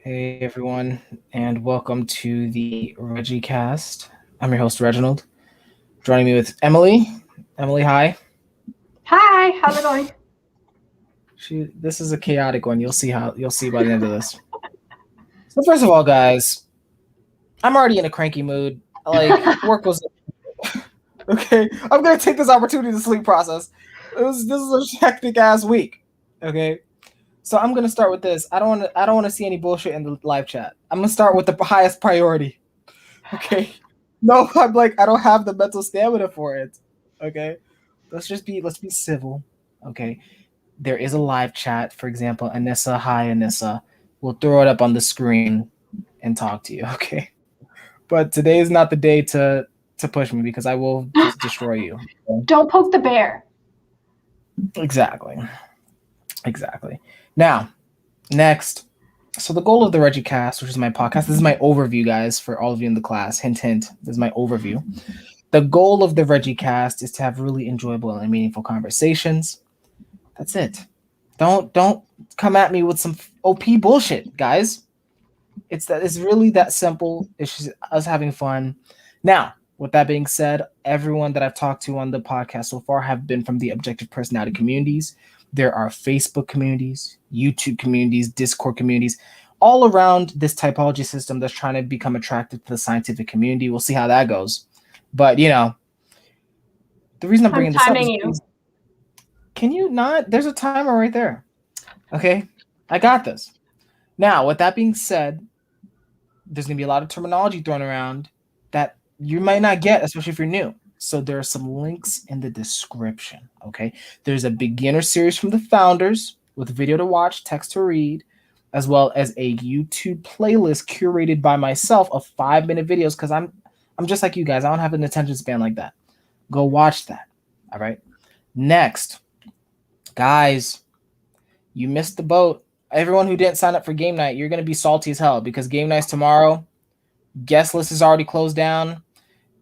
Hey everyone, and welcome to the RegiCast. I'm your host Reginald. Joining me with Emily. Emily, hi. Hi, how's it going? This is a chaotic one. You'll see by the end of this. So first of all, guys, I'm already in a cranky mood. Like work was okay. I'm gonna take this opportunity to sleep process. This is a hectic ass week. Okay. So I'm gonna start with this. I don't want to see any bullshit in the live chat. I'm gonna start with the highest priority. Okay. No, I don't have the mental stamina for it. Okay. Let's be civil. Okay. There is a live chat. For example, Anissa, hi Anissa. We'll throw it up on the screen and talk to you. Okay. But today is not the day to push me because I will just destroy you. Okay? Don't poke the bear. Exactly. Now, next. So the goal of the RegiCast, which is my podcast, this is my overview, guys, for all of you in the class. Hint, hint. This is my overview. The goal of the RegiCast is to have really enjoyable and meaningful conversations. That's it. Don't come at me with some OP bullshit, guys. It's really that simple. It's just us having fun. Now, with that being said, everyone that I've talked to on the podcast so far have been from the objective personality communities. There are Facebook communities, YouTube communities, Discord communities, all around this typology system that's trying to become attractive to the scientific community. We'll see how that goes. But, the reason I'm bringing this up is because, can you not? There's a timer right there. Okay, I got this. Now, with that being said, there's going to be a lot of terminology thrown around that you might not get, especially if you're new. So there are some links in the description, okay? There's a beginner series from the founders with video to watch, text to read, as well as a YouTube playlist curated by myself of 5-minute videos because I'm just like you guys. I don't have an attention span like that. Go watch that, all right? Next, guys, you missed the boat. Everyone who didn't sign up for game night, you're going to be salty as hell because game night's tomorrow. Guest list is already closed down.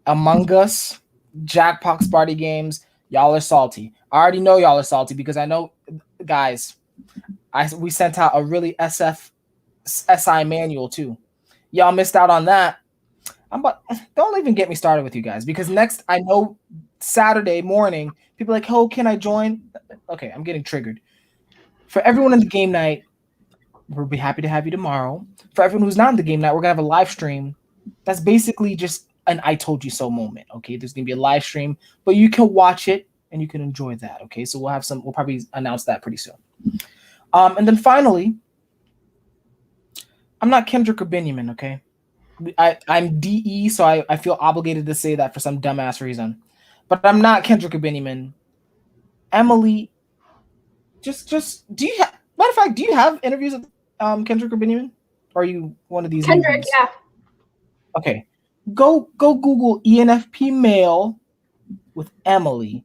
Among Us, Jackbox party games, y'all are salty. I already know y'all are salty because I know, guys, we sent out a really SI manual too. Y'all missed out on that. Don't even get me started with you guys because next, I know Saturday morning, people are like, oh, can I join? Okay, I'm getting triggered. For everyone in the game night, we'll be happy to have you tomorrow. For everyone who's not in the game night, we're going to have a live stream. That's basically just an I told you so moment. Okay, there's gonna be a live stream, but you can watch it and you can enjoy that. Okay, so we'll probably announce that pretty soon. And then finally, I'm not Kendrick or Benjamin. Okay, I'm DE, so I feel obligated to say that for some dumbass reason, but I'm not Kendrick or Benjamin. Emily, just do you have? Matter of fact, do you have interviews with Kendrick or Benjamin? Or are you one of these Kendrick? newbies? Yeah. Okay. Go Google ENFP male with Emily.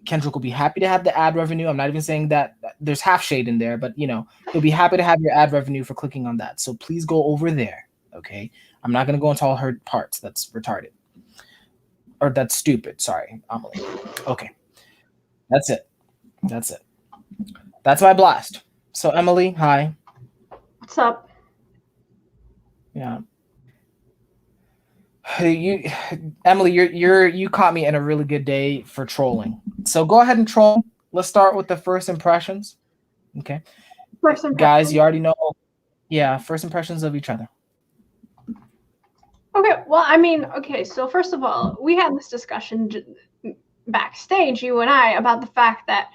Kendrick will be happy to have the ad revenue. I'm not even saying that there's half shade in there, but he'll be happy to have your ad revenue for clicking on that. So please go over there. Okay. I'm not gonna go into all her parts. That's retarded. Or that's stupid. Sorry, Emily. Okay. That's it. That's my blast. So Emily, hi. What's up? Yeah. Emily, you caught me in a really good day for trolling. So go ahead and troll. Let's start with the first impressions. Okay. First impressions. Guys, you already know. Yeah, first impressions of each other. Okay, well, okay, so first of all, we had this discussion backstage, you and I, about the fact that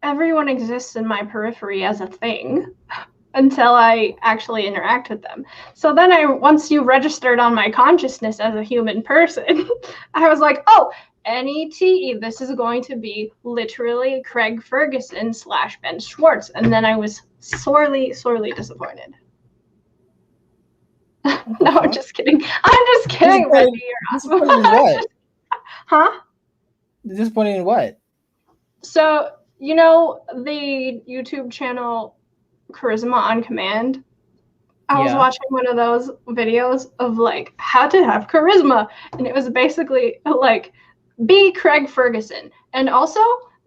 everyone exists in my periphery as a thing until I actually interact with them. So then once you registered on my consciousness as a human person, I was like, oh, NETE, this is going to be literally Craig Ferguson / Ben Schwartz. And then I was sorely, sorely disappointed. No, I'm just kidding. I'm just kidding. Disappointed in what? Huh? Disappointed in what? So, the YouTube channel Charisma on Command. I was watching one of those videos of like how to have charisma, and it was basically like be Craig Ferguson, and also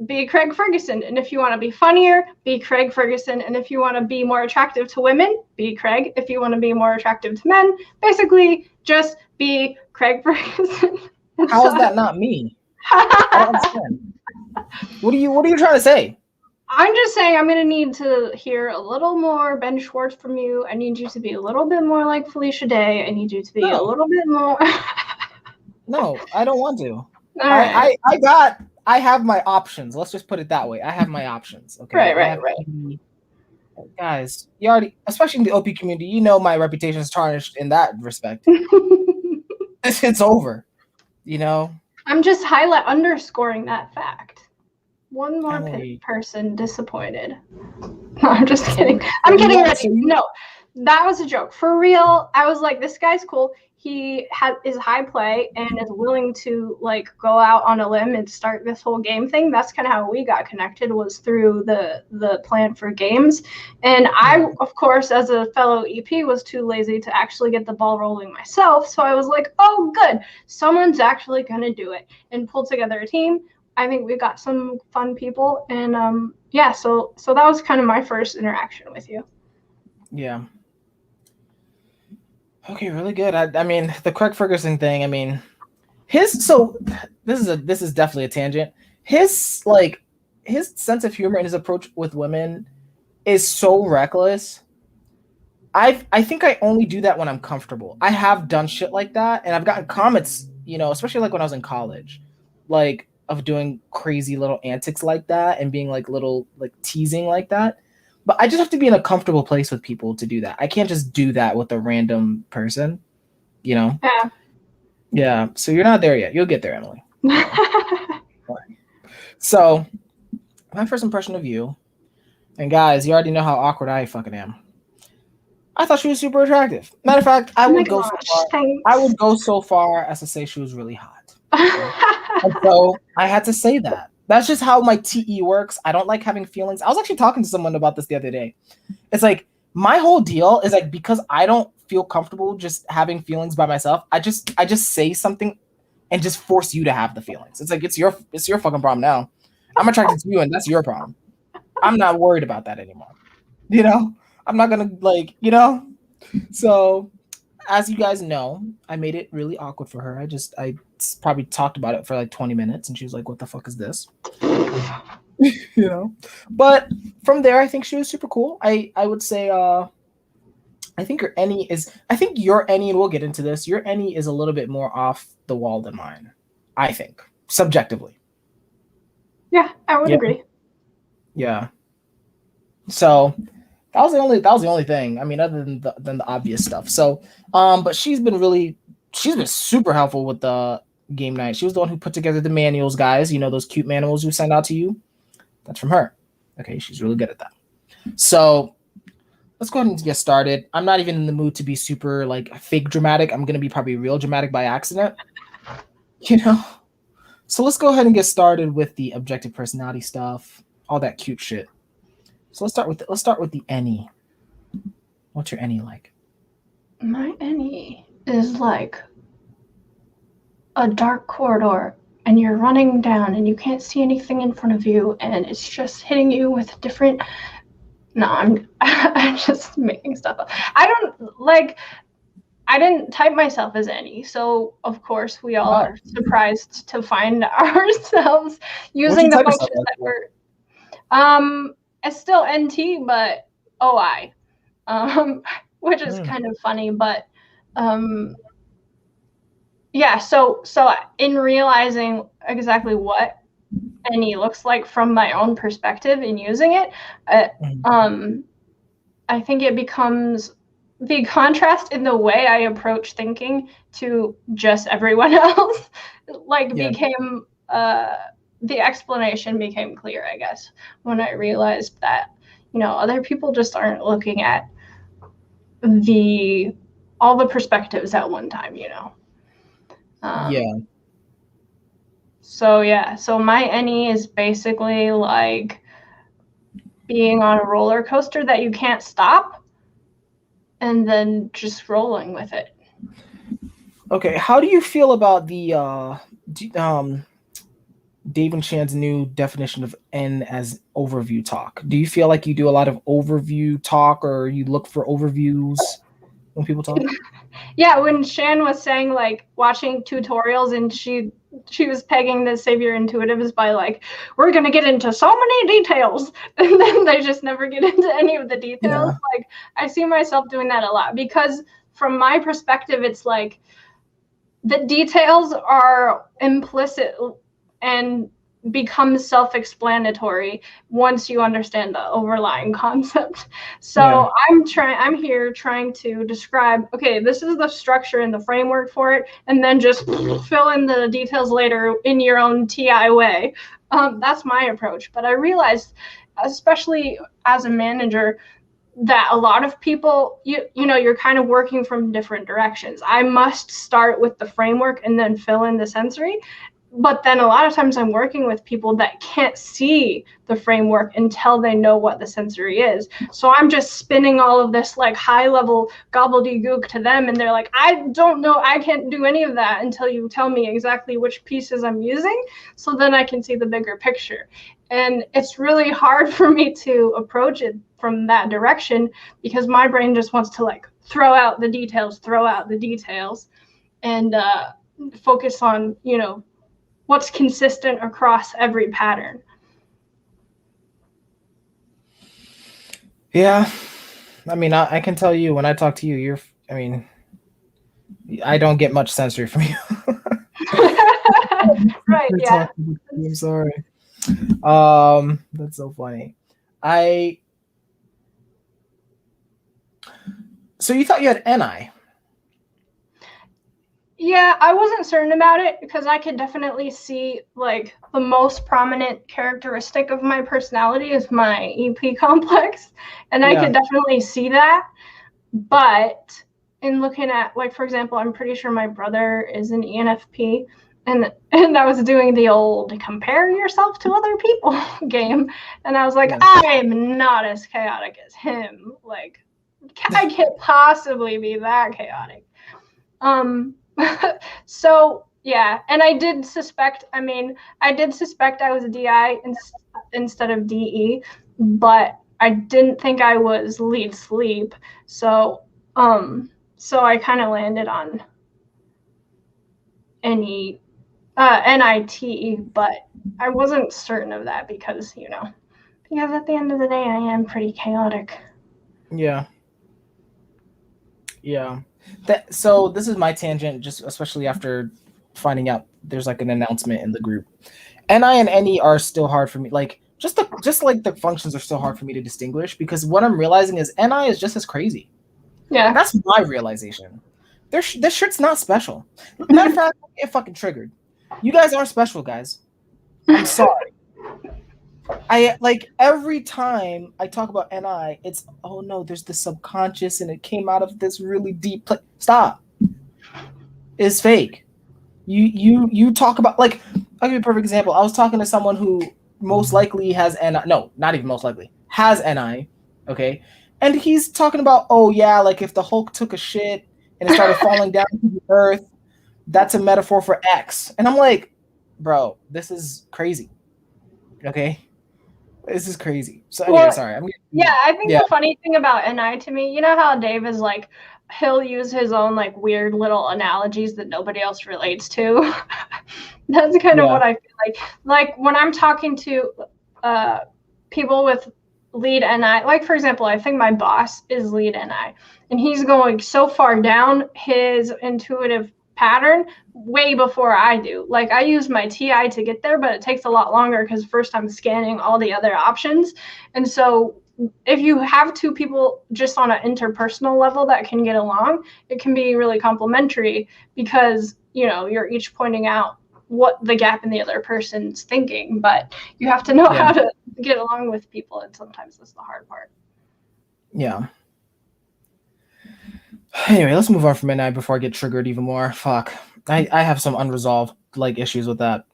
be Craig Ferguson. And if you want to be funnier, be Craig Ferguson. And if you want to be more attractive to women, be Craig. If you want to be more attractive to men, basically just be Craig Ferguson. How is that not me? I don't understand. What are you trying to say? I'm just saying I'm going to need to hear a little more Ben Schwartz from you. I need you to be a little bit more like Felicia Day. I need you to be a little bit more. No, I don't want to. Right. I have my options. Let's just put it that way. I have my options. Okay. Right. Guys, you already, especially in the OP community, you know my reputation is tarnished in that respect. It's over. You know? I'm just underscoring that fact. One more person disappointed. No, I'm just kidding. I'm kidding. No, that was a joke. For real, I was like, this guy's cool. He is high play and is willing to like go out on a limb and start this whole game thing. That's kind of how we got connected, was through the plan for games. And I, of course, as a fellow EP, was too lazy to actually get the ball rolling myself. So I was like, oh, good. Someone's actually going to do it, and pull together a team. I think we got some fun people, and yeah, so that was kind of my first interaction with you. Yeah. Okay, really good. I mean, the Craig Ferguson thing. I mean, this is definitely a tangent. His sense of humor and his approach with women is so reckless. I think I only do that when I'm comfortable. I have done shit like that, and I've gotten comments, especially like when I was in college, like of doing crazy little antics like that and being like little like teasing like that. But I just have to be in a comfortable place with people to do that. I can't just do that with a random person, Yeah. Yeah. So you're not there yet. You'll get there, Emily. So my first impression of you, and guys, you already know how awkward I fucking am. I thought she was super attractive. Matter of fact, I would go so far as to say she was really hot. And so I had to say that. That's just how my TE works. I don't like having feelings. I was actually talking to someone about this the other day. It's like my whole deal is like, because I don't feel comfortable just having feelings by myself, I just say something and just force you to have the feelings. It's like it's your fucking problem now. I'm attracted to you and that's your problem. I'm not worried about that anymore. I'm not gonna So as you guys know, I made it really awkward for her. I probably talked about it for like 20 minutes and she was like, what the fuck is this? But from there, I think she was super cool. I would say, I think your Any, and we'll get into this, your Any is a little bit more off the wall than mine, I think, subjectively. Yeah, I would agree. Yeah. So that was the only thing. I mean, other than the obvious stuff. So, but she's been super helpful with the game night. She was the one who put together the manuals, guys. Those cute manuals we send out to you. That's from her. Okay, she's really good at that. So let's go ahead and get started. I'm not even in the mood to be super like fake dramatic. I'm gonna be probably real dramatic by accident. So let's go ahead and get started with the objective personality stuff, all that cute shit. So let's start with the Any. What's your Any like? My Any is like a dark corridor and you're running down and you can't see anything in front of you and it's just hitting you with different. No, I'm just making stuff up. I didn't type myself as Any, so of course we all are surprised to find ourselves using the functions that were. It's still NT, but OI, which is kind of funny. But yeah. So in realizing exactly what Any looks like from my own perspective in using it, I think it becomes the contrast in the way I approach thinking to just everyone else, became the explanation became clear, I guess, when I realized that, other people just aren't looking at all the perspectives at one time, So my Any is basically like being on a roller coaster that you can't stop and then just rolling with it. Okay, how do you feel about the Dave and Shan's new definition of N as overview talk. Do you feel like you do a lot of overview talk, or you look for overviews when people talk? Yeah, when Shan was saying like watching tutorials and she was pegging the Savior Intuitives by like, we're gonna get into so many details, and then they just never get into any of the details. Yeah. Like I see myself doing that a lot because from my perspective, it's like the details are implicit and become self-explanatory once you understand the overlying concept. So Yeah. I'm here trying to describe, okay, this is the structure and the framework for it, and then just fill in the details later in your own TI way. That's my approach. But I realized, especially as a manager, that a lot of people, you know, you're kind of working from different directions. I must start with the framework and then fill in the sensory, but then a lot of times I'm working with people that can't see the framework until they know what the sensory is. So I'm just spinning all of this like high level gobbledygook to them, and they're like, I don't know, I can't do any of that until you tell me exactly which pieces I'm using, so then I can see the bigger picture. And it's really hard for me to approach it from that direction because my brain just wants to like throw out the details, and focus on, you know, what's consistent across every pattern. Yeah. I mean, I can tell you when I talk to you, I mean, I don't get much sensory from you. Right, yeah. I'm sorry. That's so funny. So you thought you had NI? Yeah, I wasn't certain about it because I could definitely see like the most prominent characteristic of my personality is my EP complex, and I Yeah. could definitely see that. But in looking at, like, for example, I'm pretty sure my brother is an ENFP, and I was doing the old compare yourself to other people game, and I was like, Yeah. I am not as chaotic as him. Like, I can't possibly be that chaotic. Um, so yeah, and I did suspect. I mean, I did suspect I was a DI instead of DE, but I didn't think I was lead sleep. So, so I kind of landed on any NITE, but I wasn't certain of that because, you know, because at the end of the day, I am pretty chaotic. Yeah. Yeah. So this is my tangent, just especially after finding out there's like an announcement in the group. NI and NE are still hard for me. Like just like the functions are still hard for me to distinguish because what I'm realizing is NI is just as crazy. Yeah. That's my realization. This shit's not special. Matter of fact, I get fucking triggered. You guys aren't special, guys. I'm sorry. I like every time I talk about NI, it's oh no, there's the subconscious and it came out of this really deep place. Stop. It's fake. You talk about like I'll give you a perfect example. I was talking to someone who most likely has NI. No, not even most likely has NI. Okay, and he's talking about oh yeah, like if the Hulk took a shit and it started falling down to the earth, that's a metaphor for X. And I'm like, bro, this is crazy. Okay, this is crazy. So anyway, Well, sorry. yeah, I think Yeah, the funny thing about NI to me, you know how Dave is like, he'll use his own like weird little analogies that nobody else relates to. That's kind of yeah, what I feel like. Like when I'm talking to uh, people with lead NI, like for example, I think my boss is lead NI, and he's going so far down his intuitive pattern way before I do. Like I use my TI to get there, but it takes a lot longer because first I'm scanning all the other options. And so if you have two people just on an interpersonal level that can get along, it can be really complementary because, you know, you're each pointing out what the gap in the other person's thinking, but you have to know yeah, how to get along with people, and sometimes that's the hard part. yeah. Anyway, let's move on from NI before I get triggered even more. Fuck. I have some unresolved like issues with that.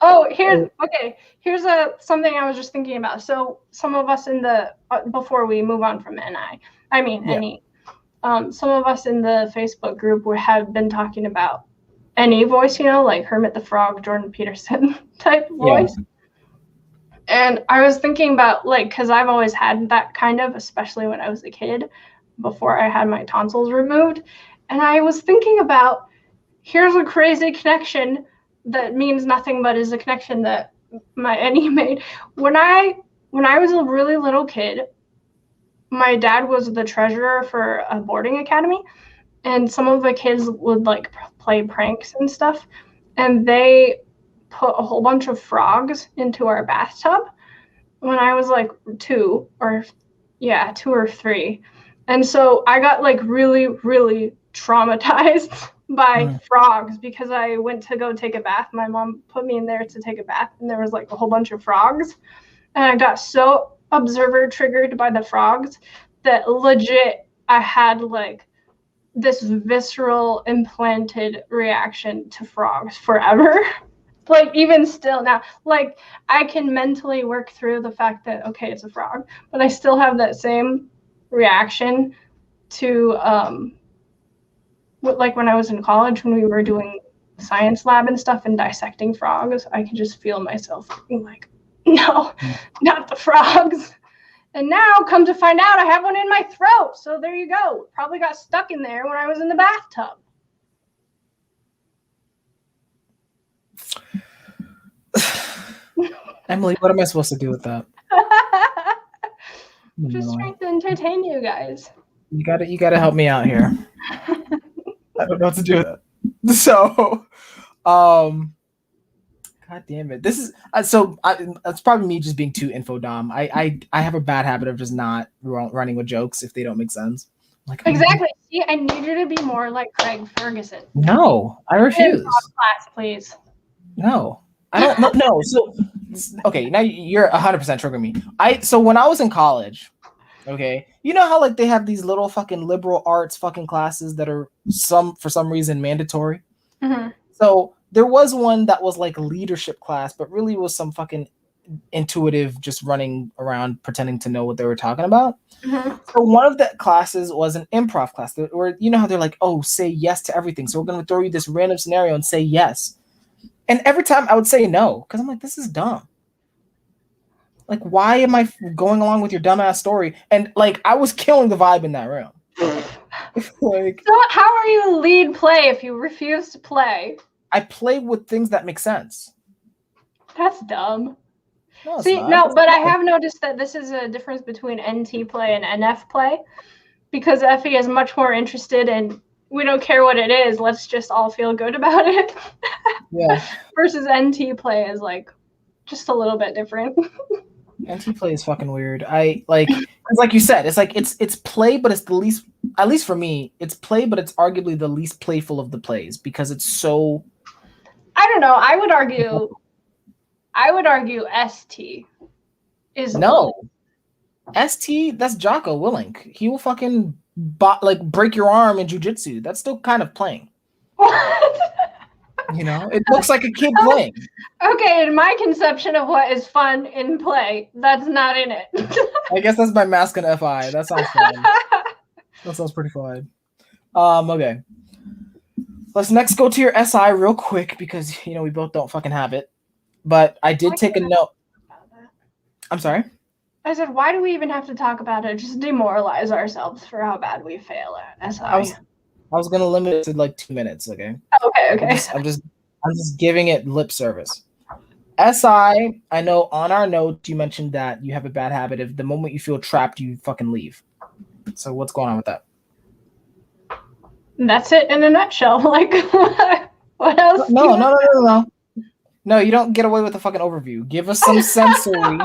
Oh, here's something I was just thinking about. So some of us in the before we move on from Yeah. NE, some of us in the Facebook group have been talking about any voice, like Hermit the Frog, Jordan Peterson type voice. Yeah. And I was thinking about, because I've always had that kind of, especially when I was a kid, before I had my tonsils removed. And I was thinking about, here's a crazy connection that means nothing but is a connection that my Annie made. When I was a really little kid, my dad was the treasurer for a boarding academy, and some of the kids would play pranks and stuff, and they put a whole bunch of frogs into our bathtub when I was like 2 or 3. And so I got really, really traumatized by frogs because I went to go take a bath. My mom put me in there to take a bath, and there was a whole bunch of frogs. And I got so observer triggered by the frogs that legit I had this visceral implanted reaction to frogs forever. Even still now, I can mentally work through the fact that, okay, it's a frog, but I still have that same reaction to when I was in college, when we were doing science lab and stuff and dissecting frogs. I could just feel myself being like, no, not the frogs. And now, come to find out, I have one in my throat. So there you go. Probably got stuck in there when I was in the bathtub. Emily, what am I supposed to do with that? Just trying to entertain you guys. You gotta help me out here. I don't know what to do with it. So, God damn it! This is it's probably me just being too info dumb. I have a bad habit of just not running with jokes if they don't make sense. Exactly. See, I need you to be more like Craig Ferguson. No, I refuse. Class, please. No, I don't. No. So, okay, now you're 100% triggering me. So when I was in college, okay, you know how they have these little fucking liberal arts fucking classes that are for some reason mandatory. Mm-hmm. So there was one that was leadership class, but really was some fucking intuitive, just running around pretending to know what they were talking about. Mm-hmm. So one of the classes was an improv class, where you know how they're oh, say yes to everything. So we're going to throw you this random scenario and say yes. And every time I would say no, because I'm this is dumb. Why am I going along with your dumbass story? And I was killing the vibe in that room. So how are you lead play if you refuse to play? I play with things that make sense. That's dumb. No, See, no, but I have noticed that this is a difference between NT play and NF play, because Effie is much more interested in, we don't care what it is, let's just all feel good about it. Yeah. Versus NT play is just a little bit different. NT play is fucking weird. It's like you said, it's play, but it's the least, at least for me, it's play, but it's arguably the least playful of the plays because it's so. I don't know. I would argue ST is no. ST, that's Jocko Willink. He will fucking break your arm in jiu-jitsu. That's still kind of playing. What? It looks like a kid playing. Okay, in my conception of what is fun in play, that's not in it. I guess that's my mask and FI. That sounds fun. That sounds pretty fun. Okay. Let's next go to your SI real quick because we both don't fucking have it. But I did take a note. I'm sorry? I said, why do we even have to talk about it? Just demoralize ourselves for how bad we fail at SI. I was gonna limit it to 2 minutes, okay? Okay. I'm just giving it lip service. SI, I know on our note you mentioned that you have a bad habit of the moment you feel trapped, you fucking leave. So what's going on with that? That's it in a nutshell. What else? No. No, you don't get away with the fucking overview. Give us some sensory.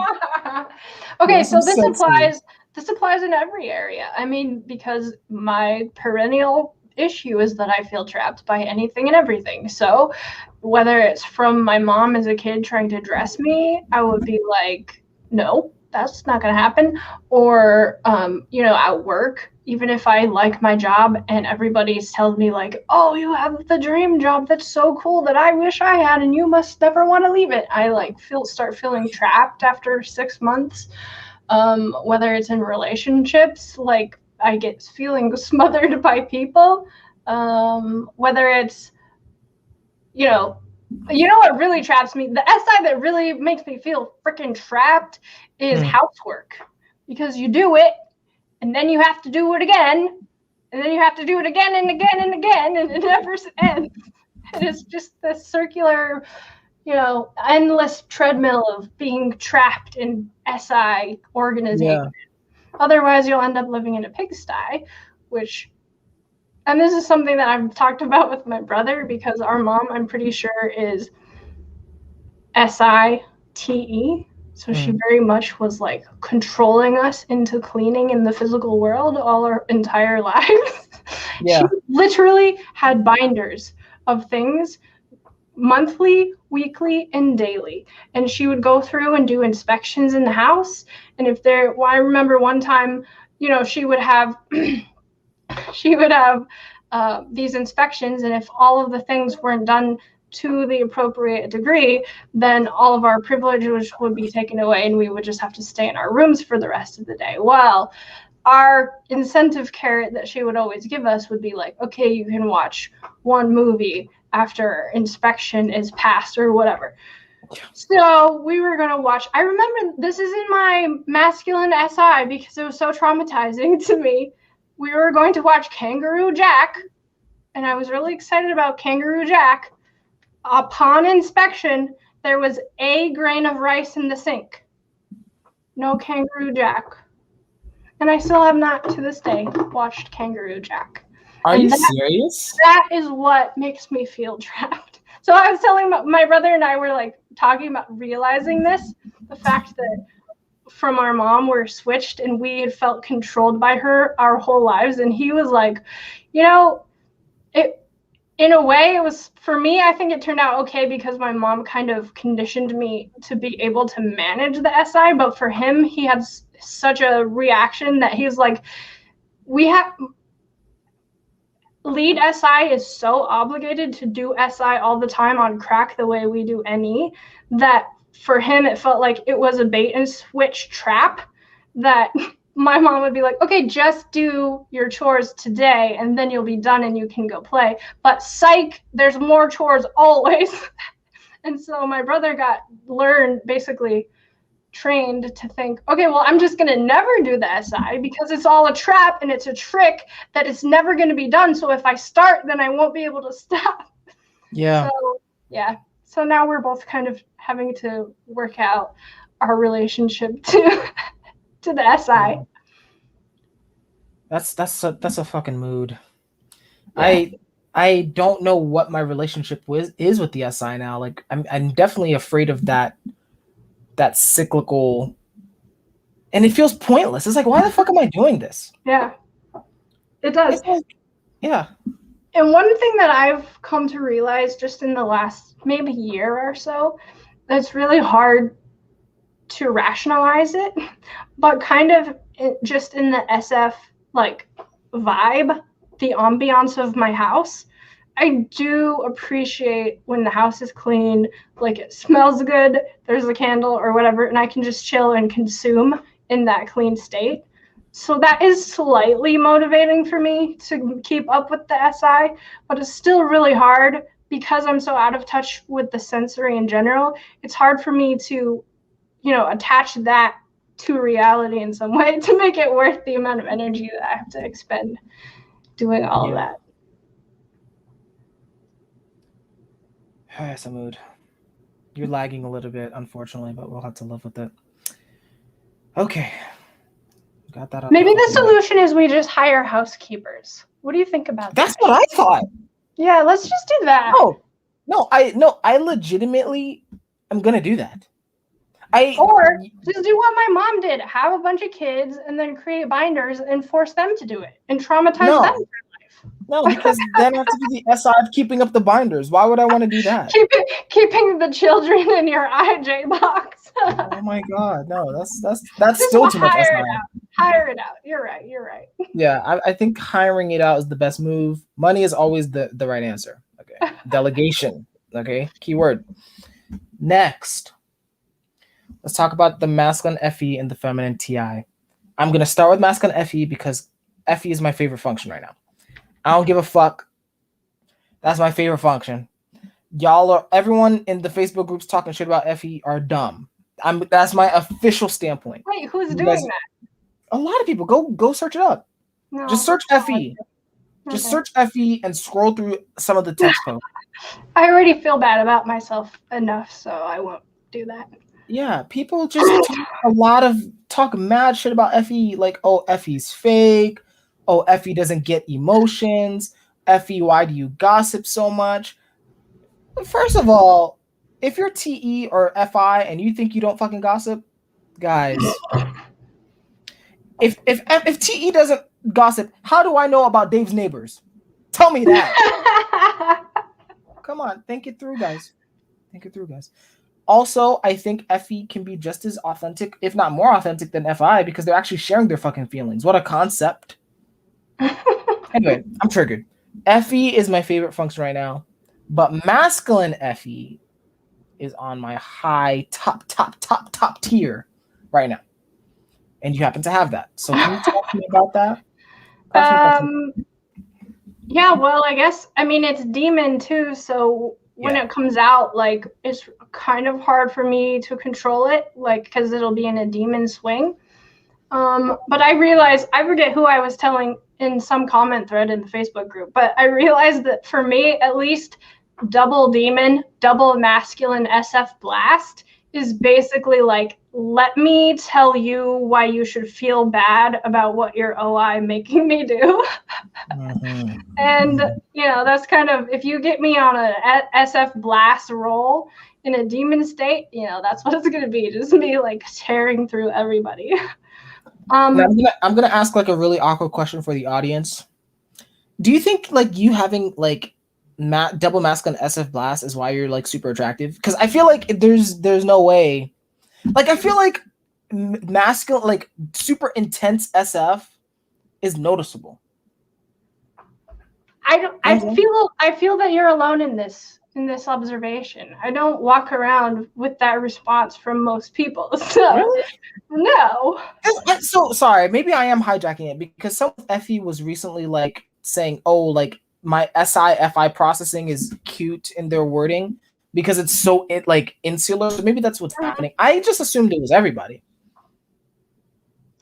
Okay, so this applies in every area. I mean, because my perennial issue is that I feel trapped by anything and everything. So whether it's from my mom as a kid trying to dress me, I would be like, no, that's not going to happen. Or, at work, even if I like my job and everybody's telling me oh, you have the dream job. That's so cool that I wish I had, and you must never want to leave it. I start feeling trapped after 6 months. Whether it's in relationships, I get feeling smothered by people. Whether it's you know what really traps me? The SI that really makes me feel freaking trapped is housework, because you do it and then you have to do it again, and then you have to do it again and again and again, and it never ends. And it's just this circular, endless treadmill of being trapped in SI organization. Yeah. Otherwise, you'll end up living in a pigsty, and this is something that I've talked about with my brother, because our mom, I'm pretty sure, is SITE. So she very much was like controlling us into cleaning in the physical world all our entire lives. Yeah. She literally had binders of things monthly, weekly, and daily. And she would go through and do inspections in the house. And I remember one time, she would have these inspections, and if all of the things weren't done to the appropriate degree, then all of our privileges would be taken away, and we would just have to stay in our rooms for the rest of the day. Well, our incentive carrot that she would always give us would be like, okay, you can watch one movie after inspection is passed or whatever. So we were going to watch. I remember this is in my masculine SI because it was so traumatizing to me. We were going to watch Kangaroo Jack, and I was really excited about Kangaroo Jack. Upon inspection, there was a grain of rice in the sink. No Kangaroo Jack. And I still have not, to this day, watched Kangaroo Jack. Are you serious? That is what makes me feel trapped. So I was telling my brother and I were like talking about realizing this, the fact that from our mom we're switched and we had felt controlled by her our whole lives. And he was like, in a way, it was, for me, I think it turned out okay because my mom kind of conditioned me to be able to manage the SI. But for him, he had such a reaction that he's like, lead SI is so obligated to do SI all the time on crack the way we do NE, that for him, it felt like it was a bait and switch trap that my mom would be like, okay, just do your chores today and then you'll be done and you can go play. But psych, there's more chores always. And so my brother basically trained to think, okay, well, I'm just going to never do the SI because it's all a trap and it's a trick that it's never going to be done. So if I start, then I won't be able to stop. Yeah. So, yeah. So now we're both kind of having to work out our relationship to the SI. That's a fucking mood. Yeah. I don't know what my relationship is with the SI now. Like I'm definitely afraid of that cyclical, and it feels pointless. It's like, why the fuck am I doing this? Yeah, it does. Yeah. And one thing that I've come to realize just in the last maybe year or so, that's really hard to rationalize it, but kind of just in the SF like vibe, the ambiance of my house, I do appreciate when the house is clean, like it smells good, there's a candle or whatever, and I can just chill and consume in that clean state. So that is slightly motivating for me to keep up with the SI, but it's still really hard because I'm so out of touch with the sensory in general. It's hard for me to, attach that to reality in some way to make it worth the amount of energy that I have to expend doing all of that. That's a mood. You're lagging a little bit, unfortunately, but we'll have to live with it. Okay. Got that. Maybe the solution is we just hire housekeepers. What do you think about that? That's what I thought. Yeah, let's just do that. No, I legitimately am gonna do that. Or just do what my mom did: have a bunch of kids and then create binders and force them to do it and traumatize them for life. No, because then I have to do the SI of keeping up the binders. Why would I want to do that? Keeping the children in your IJ box. Oh my god, no, that's still too much SI. Hire it out. You're right. Yeah, I think hiring it out is the best move. Money is always the right answer. Okay. Delegation. Okay. Keyword. Next. Let's talk about the masculine FE and the feminine TI. I'm going to start with masculine FE because FE is my favorite function right now. I don't give a fuck. That's my favorite function. everyone in the Facebook groups talking shit about FE are dumb. That's my official standpoint. Wait, who's You doing guys, that? a lot of people go search it up. No. Just search FE. Just Okay. search FE and scroll through some of the text posts. I already feel bad about myself enough, so I won't do that. Yeah, people just talk mad shit about FE, like, oh, FE's fake. Oh, FE doesn't get emotions. FE, why do you gossip so much? First of all, if you're TE or FI and you think you don't fucking gossip, guys, if TE doesn't gossip, how do I know about Dave's neighbors? Tell me that. Come on, think it through, guys. Think it through, guys. Also, I think FE can be just as authentic, if not more authentic than FI, because they're actually sharing their fucking feelings. What a concept. Anyway, I'm triggered. FE is my favorite function right now, but masculine FE is on my high top tier right now. And you happen to have that. So can you talk to me about that? Yeah, well, I guess, I mean, it's demon too, so when it comes out, like, it's kind of hard for me to control it, like, because it'll be in a demon swing. But I realized, I forget who I was telling in some comment thread in the Facebook group, but I realized that for me, at least, double demon, double masculine SF blast is basically like, let me tell you why you should feel bad about what your OI making me do. Mm-hmm. And, you know, that's kind of, if you get me on a SF blast roll in a demon state, you know, that's what it's going to be. Just me like tearing through everybody. I'm gonna ask like a really awkward question for the audience. Do you think like you having like double masculine SF blast is why you're like super attractive? Because I feel like there's no way. Like I feel like masculine, like super intense SF is noticeable. I feel that you're alone in this observation. I don't walk around with that response from most people. So really? No. So sorry, maybe I am hijacking it because some FE was recently like saying, oh, like my SI-FI processing is cute in their wording because it's so like insular. So maybe that's what's happening. I just assumed it was everybody.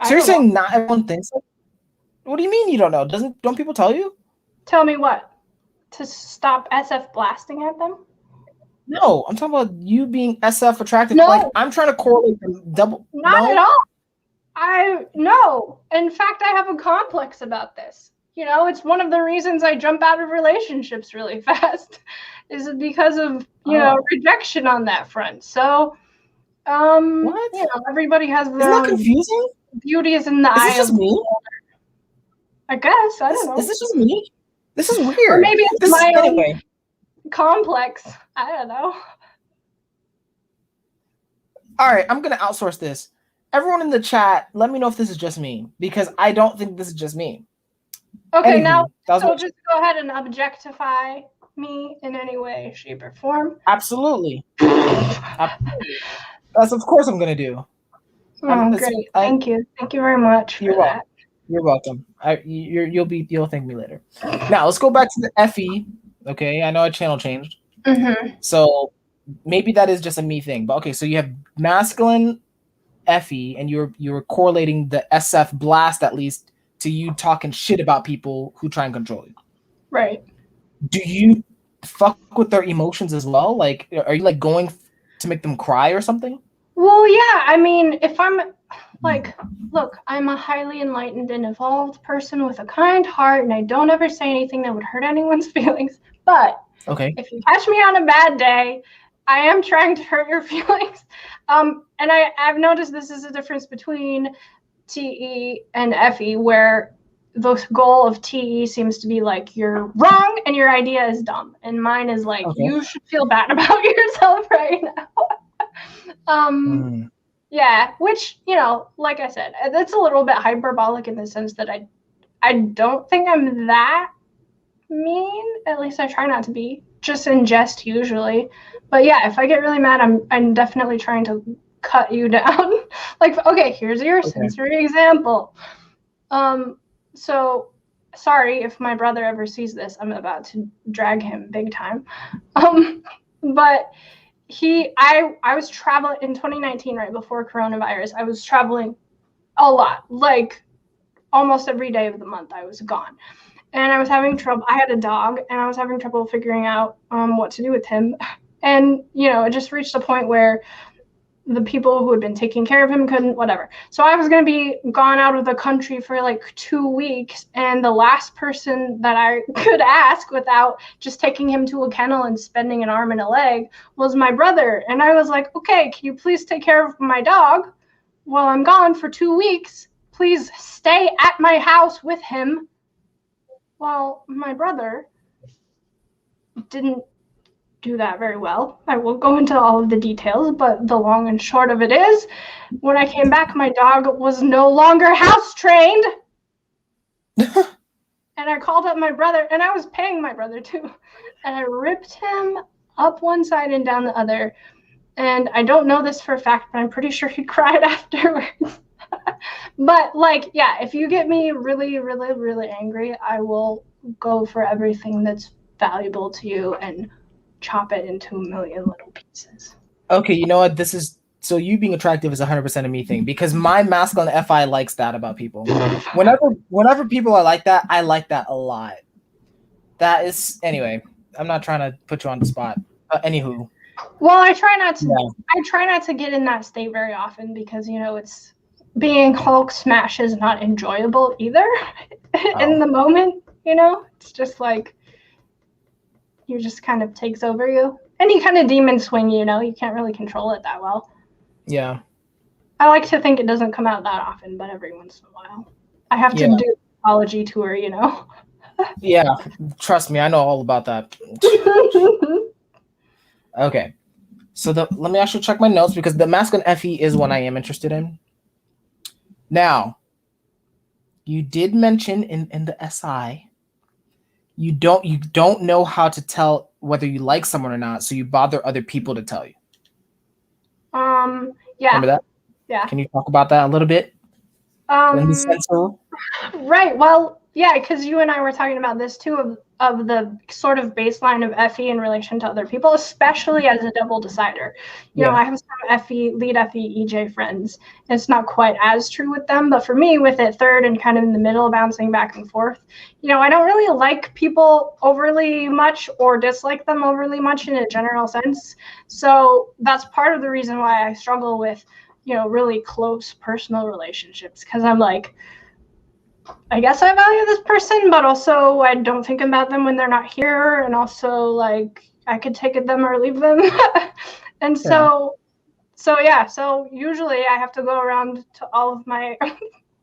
So you're saying not everyone thinks like, what do you mean you don't know? Don't people tell you? Tell me what? To stop SF blasting at them? No, I'm talking about you being SF attractive. No. Like I'm trying to correlate them double. Not at all. No. In fact, I have a complex about this. You know, it's one of the reasons I jump out of relationships really fast is because of, you know, rejection on that front. So, what? You know, everybody has their Isn't that confusing? Beauty is in the eye. Is this just me? I guess. I don't know. Is this just me? This is weird. Or maybe it's my own complex. I don't know. All right, I'm going to outsource this. Everyone in the chat, let me know if this is just me, because I don't think this is just me. Okay, now, so just go ahead and objectify me in any way, shape, or form. Absolutely. Absolutely. That's of course I'm going to do. Oh, great. Thank you. Thank you very much for that. You're welcome. You'll thank me later. Now let's go back to the FE. Okay, I know our channel changed. Mm-hmm. So maybe that is just a me thing. But okay, so you have masculine FE, and you're correlating the SF blast at least to you talking shit about people who try and control you. Right. Do you fuck with their emotions as well? Like, are you like going to make them cry or something? Well, yeah. I mean, if I'm like, look, I'm a highly enlightened and evolved person with a kind heart, and I don't ever say anything that would hurt anyone's feelings. But if you catch me on a bad day, I am trying to hurt your feelings. And I've noticed this is a difference between TE and FE, where the goal of TE seems to be like, you're wrong and your idea is dumb. And mine is like, you should feel bad about yourself right now. Yeah, which, you know, like I said, that's a little bit hyperbolic in the sense that I don't think I'm that mean. At least I try not to be, just in jest usually. But yeah, if I get really mad, I'm definitely trying to cut you down. Like, okay, here's your sensory example. So sorry if my brother ever sees this. I'm about to drag him big time. But I was traveling in 2019, right before coronavirus. I was traveling a lot, like almost every day of the month I was gone. And I was having trouble. I had a dog, and I was having trouble figuring out what to do with him. And, it just reached a point where the people who had been taking care of him couldn't, whatever. So I was going to be gone out of the country for like 2 weeks. And the last person that I could ask without just taking him to a kennel and spending an arm and a leg was my brother. And I was like, okay, can you please take care of my dog while I'm gone for 2 weeks? Please stay at my house with him. Well, my brother didn't do that very well. I won't go into all of the details, but the long and short of it is, when I came back, my dog was no longer house trained. And I called up my brother, and I was paying my brother too. And I ripped him up one side and down the other. And I don't know this for a fact, but I'm pretty sure he cried afterwards. But if you get me really, really, really angry, I will go for everything that's valuable to you and chop it into a million little pieces. Okay, you know what? So you being attractive is 100% a me thing, because my masculine FI likes that about people. Whenever people are like that, I like that a lot. That is, anyway, I'm not trying to put you on the spot. Anywho. Well, I try not to get in that state very often, because, it's being Hulk smash is not enjoyable either in the moment, it's just like, you just kind of takes over you. Any kind of demon swing, you can't really control it that well. Yeah. I like to think it doesn't come out that often, but every once in a while. I have to do the typology tour, Yeah, trust me, I know all about that. Okay. So let me actually check my notes, because the masculine FE is one I am interested in. Now, you did mention in the SI, you don't know how to tell whether you like someone or not, so you bother other people to tell you. Yeah. Remember that? Yeah. Can you talk about that a little bit? Right. Well, yeah, because you and I were talking about this too, of the sort of baseline of FE in relation to other people, especially as a double decider. I have some lead FE EJ friends. It's not quite as true with them, but for me, with it third and kind of in the middle, bouncing back and forth, I don't really like people overly much or dislike them overly much in a general sense. So that's part of the reason why I struggle with, really close personal relationships, because I'm like, I guess I value this person, but also I don't think about them when they're not here. And also, like, I could take them or leave them. And so usually I have to go around to all of my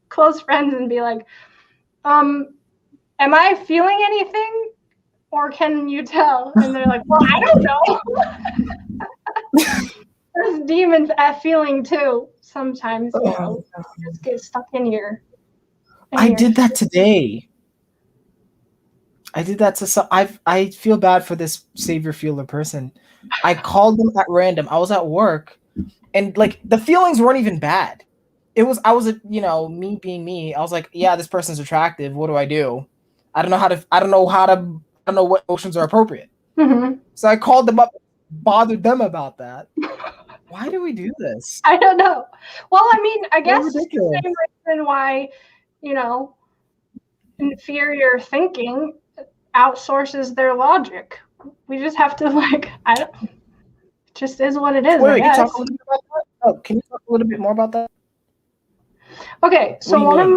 close friends and be like, am I feeling anything? Or can you tell? And they're like, well, I don't know. There's demons at feeling too. Sometimes, you just get stuck in your... I did that today. I did that to I feel bad for this savior feeler person. I called them at random. I was at work, and like the feelings weren't even bad. I was me being me. I was like, yeah, this person's attractive. What do? I don't know what emotions are appropriate. Mm-hmm. So I called them up, bothered them about that. Why do we do this? I don't know. Well, I mean, I guess the same reason why, inferior thinking outsources their logic. We just have to it just is what it is. Wait, can you talk a little bit about that? Oh, can you talk a little bit more about that? Okay, so one of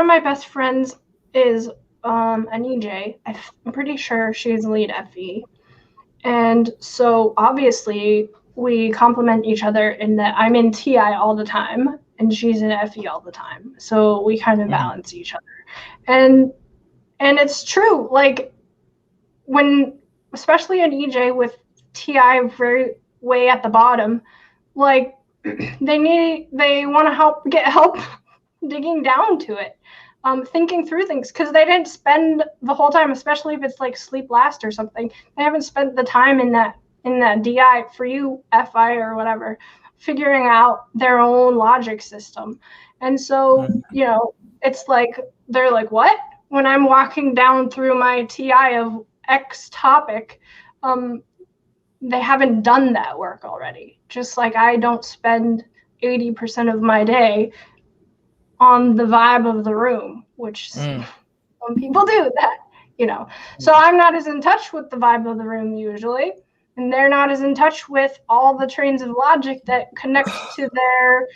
my best friends is an EJ. I'm pretty sure she's lead FE, and so obviously we complement each other in that I'm in TI all the time and she's in FE all the time. So we kind of balance each other. And it's true, like when, especially an EJ with TI very way at the bottom, like they want to get help digging down to it, thinking through things, because they didn't spend the whole time, especially if it's like sleep last or something, they haven't spent the time in that DI for you FI or whatever, figuring out their own logic system. And so, it's like, they're like, what? when I'm walking down through my TI of X topic, they haven't done that work already. Just like I don't spend 80% of my day on the vibe of the room, which some people do that, So I'm not as in touch with the vibe of the room usually, and they're not as in touch with all the trains of logic that connect to their,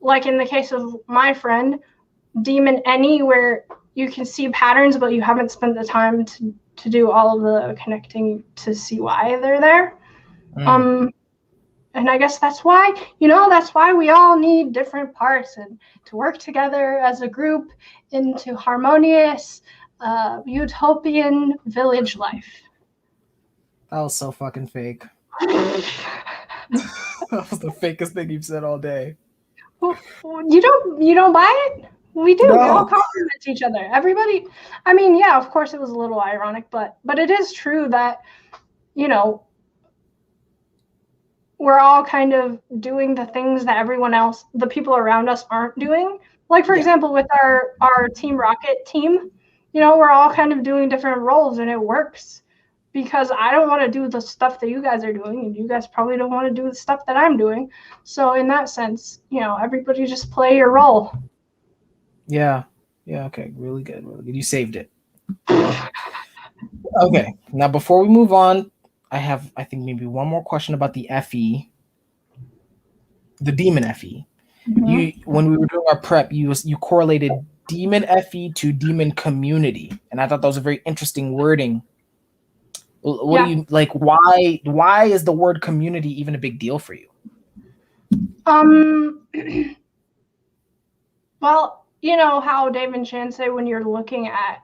like in the case of my friend, Demon Any, where you can see patterns, but you haven't spent the time to do all of the connecting to see why they're there. And I guess that's why, that's why we all need different parts and to work together as a group into harmonious, utopian village life. That was so fucking fake. That was the fakest thing you've said all day. You don't buy it? We do. No. We all compliment each other. Everybody. I mean, yeah, of course it was a little ironic, but it is true that, we're all kind of doing the things that everyone else, the people around us, aren't doing. Like, for example, with our Team Rocket team, we're all kind of doing different roles, and it works because I don't want to do the stuff that you guys are doing, and you guys probably don't want to do the stuff that I'm doing. So in that sense, everybody just play your role. Yeah. Okay. Really good. You saved it. Okay. Now, before we move on, I think maybe one more question about the FE, the Demon FE. Mm-hmm. When we were doing our prep, you correlated Demon FE to Demon Community, and I thought that was a very interesting wording. What do you like? Why is the word community even a big deal for you? Well, you know how Dave and Shan say when you're looking at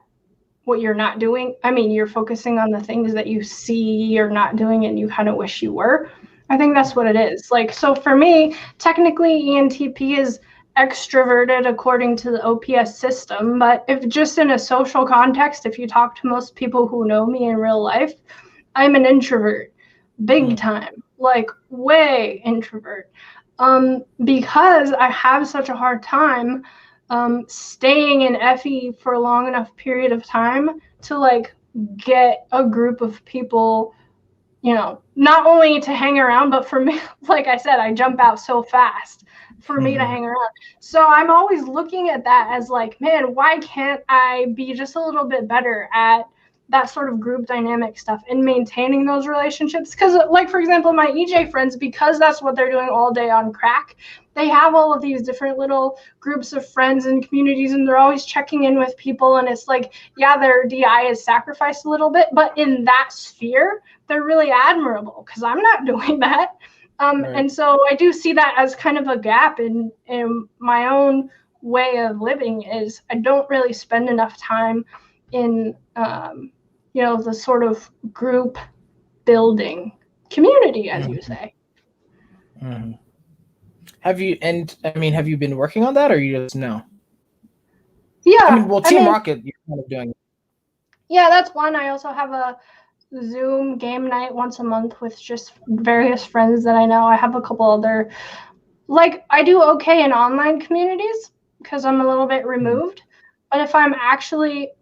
what you're not doing, I mean, you're focusing on the things that you see you're not doing and you kind of wish you were. I think that's what it is. Like, so for me, technically ENTP is extroverted according to the OPS system, but if just in a social context, if you talk to most people who know me in real life, I'm an introvert, big time, like way introvert, because I have such a hard time staying in FE for a long enough period of time to like get a group of people, not only to hang around, but for me, like I said, I jump out so fast for me to hang around. So I'm always looking at that as like, man, why can't I be just a little bit better at that sort of group dynamic stuff and maintaining those relationships? Because like, for example, my EJ friends, because that's what they're doing all day on crack, they have all of these different little groups of friends and communities, and they're always checking in with people. And it's like, yeah, their DI is sacrificed a little bit, but in that sphere, they're really admirable because I'm not doing that. Right. And so I do see that as kind of a gap in my own way of living, is I don't really spend enough time in, the sort of group building community, as you say. Mm-hmm. Have you been working on that, or you just know? Yeah. Team Rocket, you're kind of doing it. Yeah, that's one. I also have a Zoom game night once a month with just various friends that I know. I have a couple other, like, I do okay in online communities because I'm a little bit removed. But if I'm actually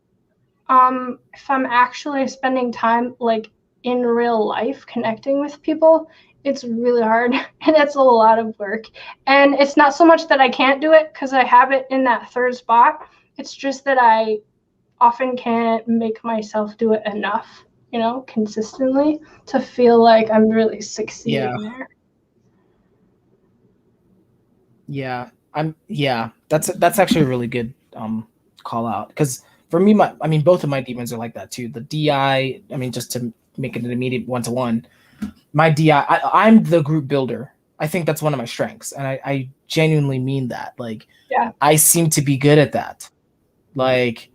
spending time like in real life connecting with people, it's really hard and it's a lot of work. And it's not so much that I can't do it because I have it in that third spot. It's just that I often can't make myself do it enough, consistently to feel like I'm really succeeding there. Yeah. That's actually a really good call out, because for me, both of my demons are like that too. The DI, just to make it an immediate one-to-one, my DI, I'm the group builder. I think that's one of my strengths, and I genuinely mean that. Like, I seem to be good at that. Like,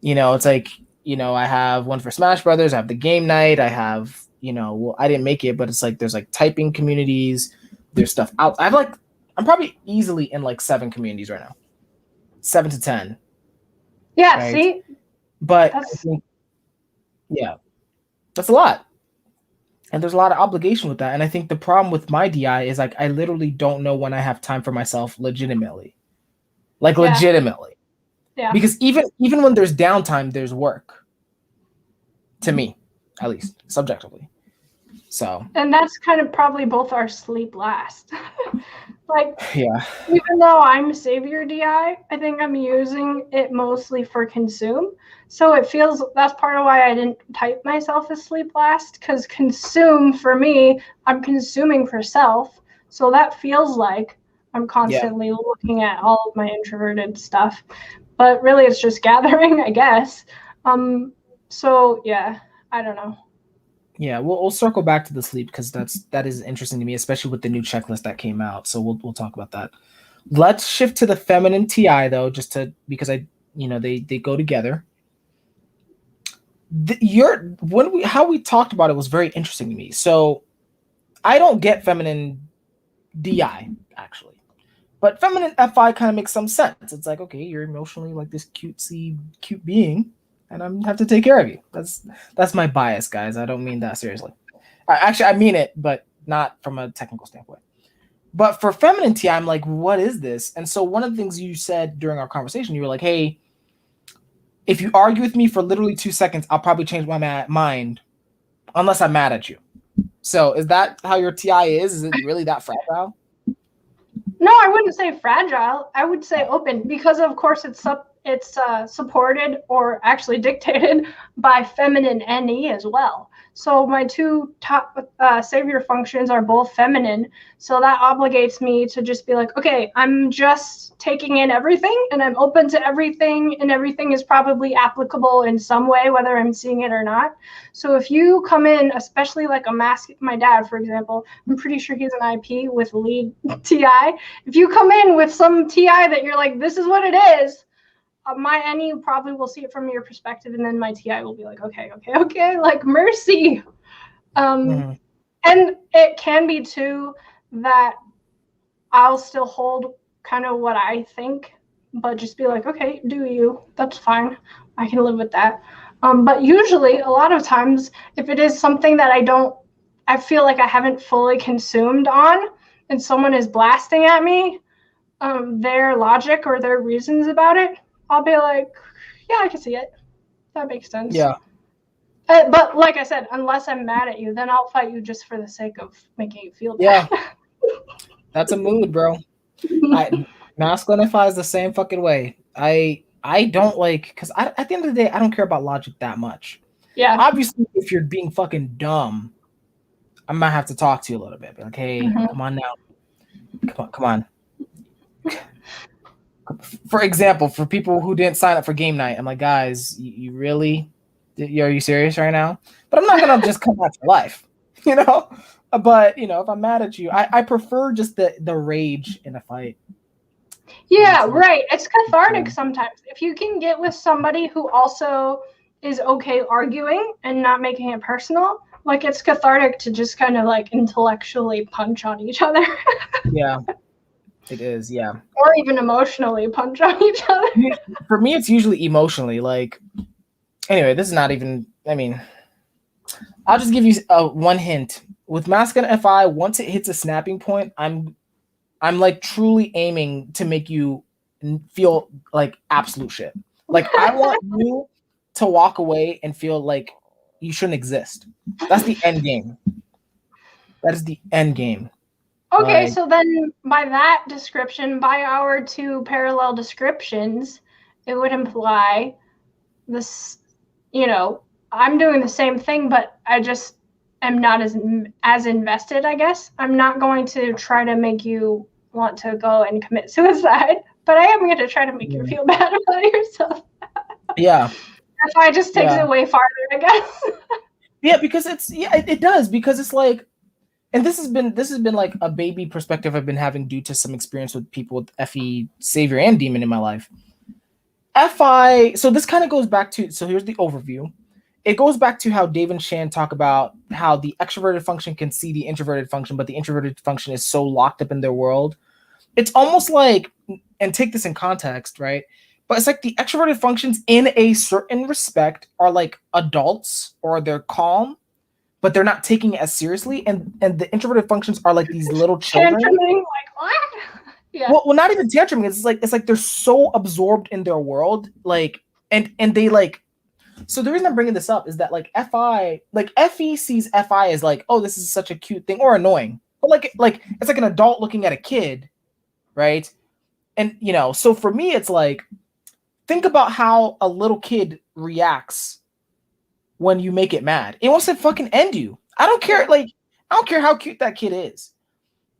it's like, I have one for Smash Brothers, I have the game night, I have, I didn't make it, but it's like there's like typing communities, there's stuff out. I'm probably easily in like 7 communities right now. 7 to 10. Yeah, right? See? But that's a lot. And there's a lot of obligation with that. And I think the problem with my DI is like I literally don't know when I have time for myself legitimately. Legitimately. Yeah. Because even when there's downtime, there's work. To me, at least subjectively. So And that's kind of probably both our sleep last. Like, yeah, even though I'm Savior DI, I think I'm using it mostly for consume. So it feels that's part of why I didn't type myself as sleep last, because consume for me, I'm consuming for self. So that feels like I'm constantly looking at all of my introverted stuff. But really it's just gathering, I guess. So yeah, I don't know. yeah. We'll circle back to the sleep because that is interesting to me, especially with the new checklist that came out. So we'll talk about that. Let's shift to the feminine TI though, just to because they go together. How we talked about it was very interesting to me. So I don't get feminine DI actually, but feminine FI kind of makes some sense. It's like, okay, you're emotionally like this cute being, and I'm have to take care of you. That's my bias, guys. I don't mean that seriously. I mean it, but not from a technical standpoint. But for feminine TI, I'm like, what is this? And so one of the things you said during our conversation, you were like, hey, if you argue with me for literally 2 seconds, I'll probably change my mind unless I'm mad at you. So is that how your TI is? Is it really that fragile? No, I wouldn't say fragile. I would say open, because of course it's supported or actually dictated by feminine NE as well. So my two top savior functions are both feminine. So that obligates me to just be like, okay, I'm just taking in everything and I'm open to everything, and everything is probably applicable in some way, whether I'm seeing it or not. So if you come in, especially like my dad, for example, I'm pretty sure he's an IP with lead TI. If you come in with some TI that you're like, this is what it is, my NE probably will see it from your perspective, and then my TI will be like, okay, like mercy. And it can be too that I'll still hold kind of what I think, but just be like, okay, do you? That's fine. I can live with that. But usually, a lot of times, if it is something that I feel like I haven't fully consumed on, and someone is blasting at me, their logic or their reasons about it, I'll be like, yeah, I can see it. That makes sense. Yeah. But like I said, unless I'm mad at you, then I'll fight you just for the sake of making you feel bad. Yeah. That's a mood, bro. Masculine FI is the same fucking way. I don't like, because at the end of the day, I don't care about logic that much. Yeah. Obviously, if you're being fucking dumb, I might have to talk to you a little bit. Be like, hey, come on now. Come on. For example, for people who didn't sign up for game night, I'm like, guys, you really, are you serious right now? But I'm not gonna just come out to life, you know. But if I'm mad at you, I prefer just the rage in a fight. Yeah, right. It's cathartic sometimes. If you can get with somebody who also is okay arguing and not making it personal, like it's cathartic to just kind of like intellectually punch on each other. Yeah, it is. Yeah. Or even emotionally punch on each other. For me, it's usually emotionally. Like, anyway, this is not even. I mean, I'll just give you one hint. With masculine FI, once it hits a snapping point, I'm like truly aiming to make you feel like absolute shit. Like I want you to walk away and feel like you shouldn't exist. That's the end game. That is the end game. Okay, Like, so then by that description, by our two parallel descriptions, it would imply this, I'm doing the same thing, but I just am not as invested, I guess. I'm not going to try to make you want to go and commit suicide, but I am going to try to make you feel bad about yourself. yeah. That's why it just takes it way farther, I guess. Yeah, because it does, because it's like, and this has been like a baby perspective I've been having due to some experience with people with FE Savior and Demon in my life. FI, so this kind of goes back to, so here's the overview. It goes back to how Dave and Shan talk about how the extroverted function can see the introverted function, but the introverted function is so locked up in their world. It's almost like, and take this in context, right? But it's like the extroverted functions in a certain respect are like adults, or they're calm, but they're not taking it as seriously. And the introverted functions are like these little children. Tantruming, like, what? Yeah. Well, not even tantruming. It's like they're so absorbed in their world, like, and they like. So the reason I'm bringing this up is that like FE sees FI as like, oh, this is such a cute thing or annoying, but like it's like an adult looking at a kid, right? And you know, so for me, it's like, think about how a little kid reacts when you make it mad. It wants to fucking end you. I don't care. Like, I don't care how cute that kid is.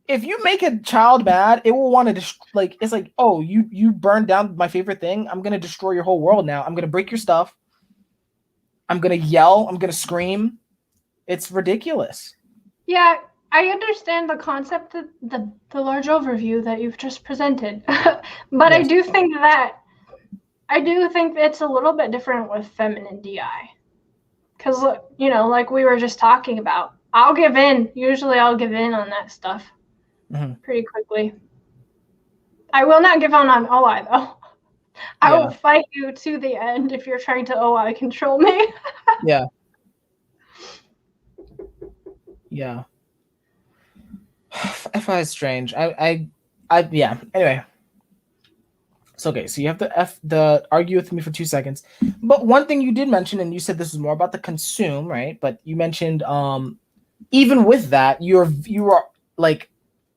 If you make a child mad, it will want to like. It's like, oh, you burned down my favorite thing. I'm gonna destroy your whole world now. I'm gonna break your stuff. I'm gonna yell. I'm gonna scream. It's ridiculous. Yeah, I understand the concept, the large overview that you've just presented, but yes. I do think it's a little bit different with feminine DI, because you know, like we were just talking about, I'll give in. Usually, I'll give in on that stuff pretty quickly. I will not give on OI though. I will fight you to the end if you're trying to OI control me. Yeah. Yeah. FI is strange. I yeah. Anyway. So okay, so you have the argue with me for 2 seconds. But one thing you did mention, and you said this was more about the consume, right? But you mentioned even with that, you are like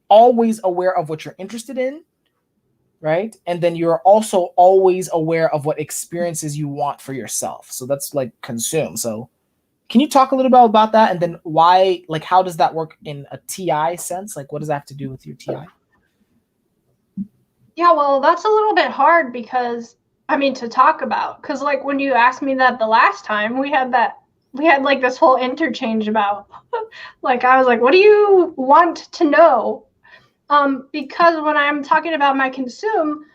always aware of what you're interested in, right? And then you're also always aware of what experiences you want for yourself. So that's like consume. So can you talk a little bit about that, and then why, like, how does that work in a TI sense? Like, what does that have to do with your TI? Yeah, well, that's a little bit hard because, I mean, to talk about, because like when you asked me that the last time, we had like this whole interchange about, like, I was like, what do you want to know? Because when I'm talking about my consume,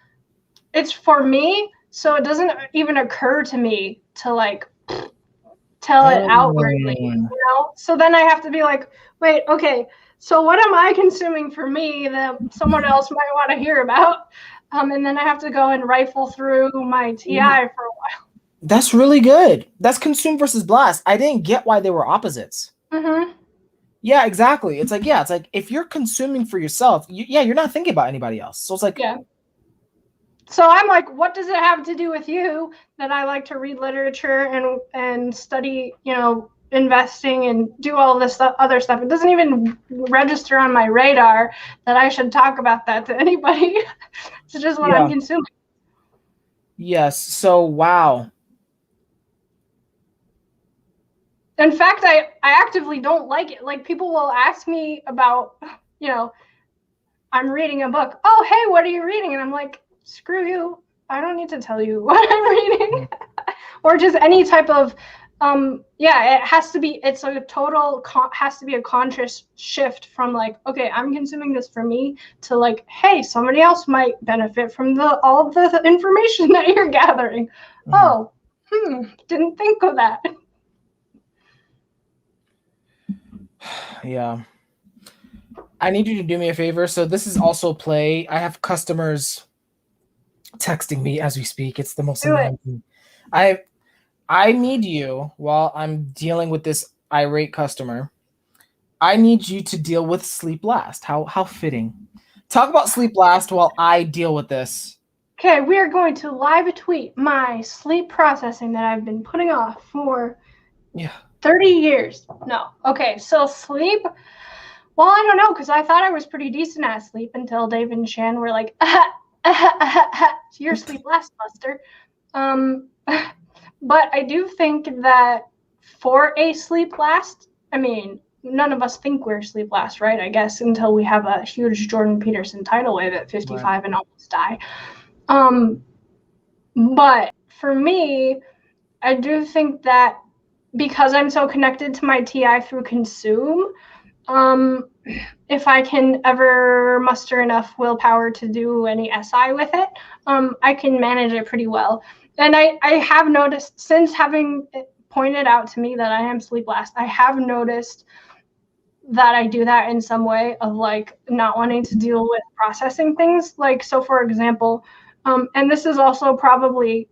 it's for me, so it doesn't even occur to me to like tell it outwardly, you know? So then I have to be like, wait, okay, so what am I consuming for me that someone else might want to hear about? And then I have to go and rifle through my TI for a while. That's really good. That's consume versus blast. I didn't get why they were opposites. Yeah, exactly. It's like, if you're consuming for yourself, you're not thinking about anybody else. So it's like, yeah. So I'm like, what does it have to do with you that I like to read literature and study, you know, investing and do all this other stuff? It doesn't even register on my radar that I should talk about that to anybody. It's just what I'm consuming. Yes. So, wow. In fact, I actively don't like it. Like, people will ask me about, you know, I'm reading a book. Oh, hey, what are you reading? And I'm like, screw you. I don't need to tell you what I'm reading. Or just any type of, it has to be, it's a total, has to be a conscious shift from like, okay, I'm consuming this for me, to like, hey, somebody else might benefit from all of the information that you're gathering. Oh, didn't think of that. Yeah. I need you to do me a favor. So this is also play. I have customers texting me as we speak. It's the most annoying thing. I need you, while I'm dealing with this irate customer, I need you to deal with Sleep Last. How fitting. Talk about Sleep Last while I deal with this. Okay, we are going to live tweet my sleep processing that I've been putting off for 30 years. No. Okay, so sleep. Well, I don't know, because I thought I was pretty decent at sleep until Dave and Shan were like, your Sleep Last, Buster. But I do think that for a Sleep Last, I mean, none of us think we're Sleep Last, right? I guess until we have a huge Jordan Peterson tidal wave at 55 and almost die. But for me, I do think that because I'm so connected to my TI through consume, if I can ever muster enough willpower to do any SI with it, I can manage it pretty well. And I have noticed, since having it pointed out to me that I am Sleep Last, I have noticed that I do that in some way of like not wanting to deal with processing things. Like, so for example, and this is also probably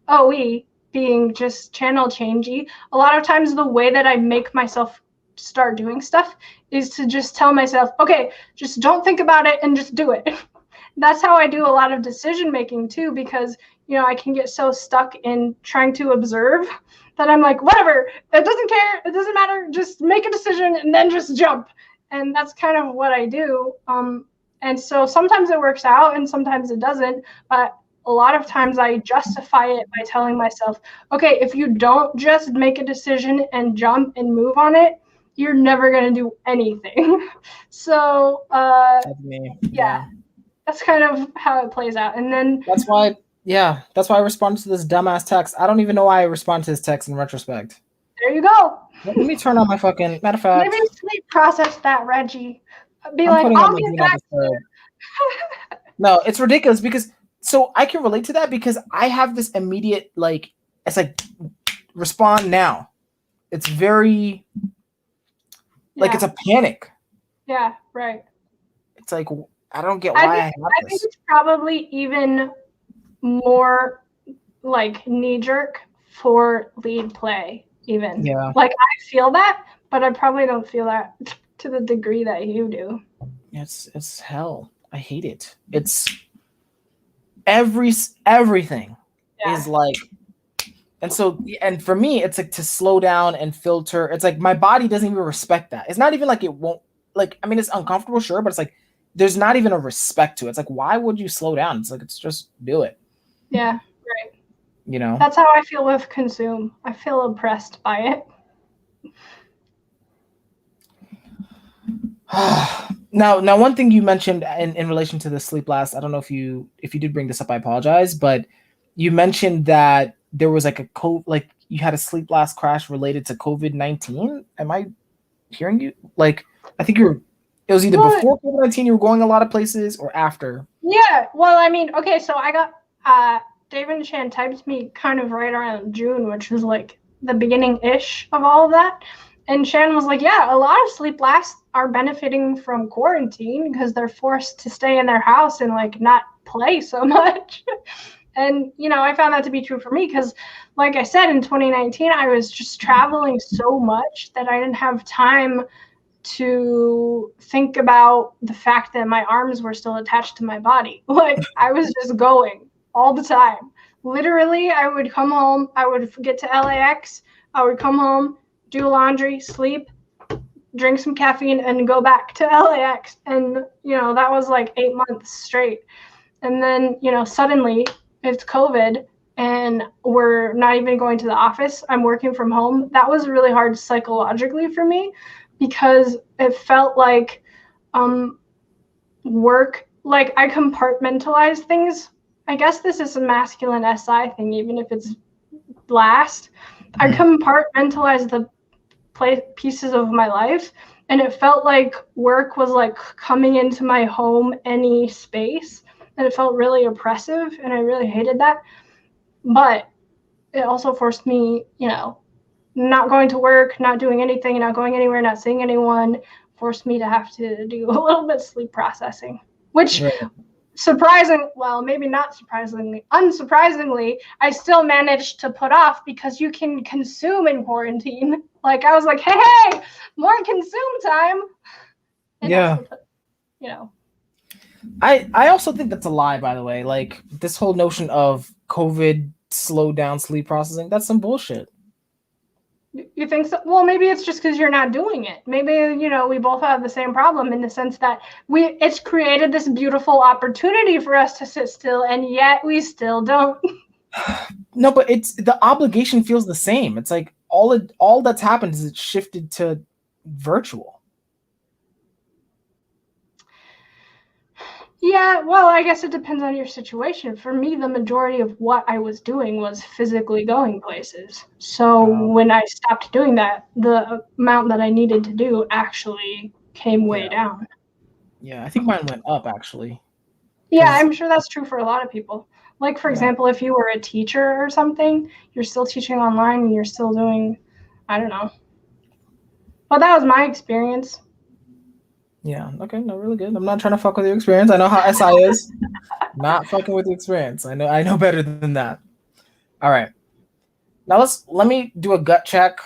OE being just channel changey. A lot of times the way that I make myself start doing stuff is to just tell myself, okay, just don't think about it and just do it. that's how I do a lot of decision making too, because I can get so stuck in trying to observe that I'm like, whatever, it doesn't care, it doesn't matter, just make a decision and then just jump. And that's kind of what I do. And so sometimes it works out and sometimes it doesn't, but a lot of times I justify it by telling myself, okay, if you don't just make a decision and jump and move on it, you're never going to do anything. So That's me. yeah, that's kind of how it plays out. And then that's why I responded to this dumbass text. I don't even know why I responded to this text in retrospect. there you go. Let me turn on my fucking, matter of fact. Maybe sleep process that, Reggie. Be I'm like, putting I'll on my get do not back to you. disturb. No, it's ridiculous because so I can relate to that because I have this immediate it's like respond now. It's very like it's a panic. Yeah, right. It's like I don't get why I have I think this. it's probably even more like knee jerk for lead play, even. Yeah. Like I feel that, but I probably don't feel that to the degree that you do. It's hell. I hate it. It's everything is like, and so, and for me, it's like to slow down and filter. It's like my body doesn't even respect that. It's not even like it won't, like, I mean, it's uncomfortable, sure, but it's like there's not even a respect to it. It's like, why would you slow down? It's like, it's just do it. Yeah, right. You know? That's how I feel with consume. I feel oppressed by it. Now, one thing you mentioned in relation to the sleep last, I don't know if you did bring this up, I apologize, but you mentioned that there was like you had a sleep last crash related to COVID-19. Am I hearing you? Like, I think it was either before COVID-19, you were going a lot of places, or after. Yeah, well, I mean, okay, so I got David and Shan typed me kind of right around June, which was like the beginning-ish of all of that. And Shan was like, yeah, a lot of sleep lasts are benefiting from quarantine because they're forced to stay in their house and like not play so much. And, I found that to be true for me because, like I said, in 2019, I was just traveling so much that I didn't have time to think about the fact that my arms were still attached to my body. Like I was just going all the time. Literally, I would come home, I would get to LAX, I would come home, do laundry, sleep, drink some caffeine, and go back to LAX. And, that was like 8 months straight. And then, suddenly it's COVID and we're not even going to the office. I'm working from home. That was really hard psychologically for me because it felt like work, like I compartmentalize things. I guess this is a masculine SI thing, even if it's last. I compartmentalize the pieces of my life, and it felt like work was like coming into my home any space, and it felt really oppressive, and I really hated that. But it also forced me, not going to work, not doing anything, not going anywhere, not seeing anyone, forced me to have to do a little bit of sleep processing, which maybe not surprisingly, unsurprisingly, I still managed to put off because you can consume in quarantine. Like I was like, hey, more consume time. And yeah. I also think that's a lie, by the way. Like this whole notion of COVID slowed down sleep processing, that's some bullshit. You think so? Well, maybe it's just because you're not doing it. Maybe, we both have the same problem in the sense that it's created this beautiful opportunity for us to sit still, and yet we still don't. No, but it's the obligation feels the same. It's like all that's happened is it shifted to virtual. Yeah, well, I guess it depends on your situation. For me, the majority of what I was doing was physically going places. So when I stopped doing that, the amount that I needed to do actually came way down. Yeah, I think mine went up actually. Yeah, I'm sure that's true for a lot of people. Like, for example, if you were a teacher or something, you're still teaching online and you're still doing, I don't know. But that was my experience. Yeah, okay, no, really good. I'm not trying to fuck with your experience. I know how SI is. Not fucking with the experience. I know better than that. All right. Now let me do a gut check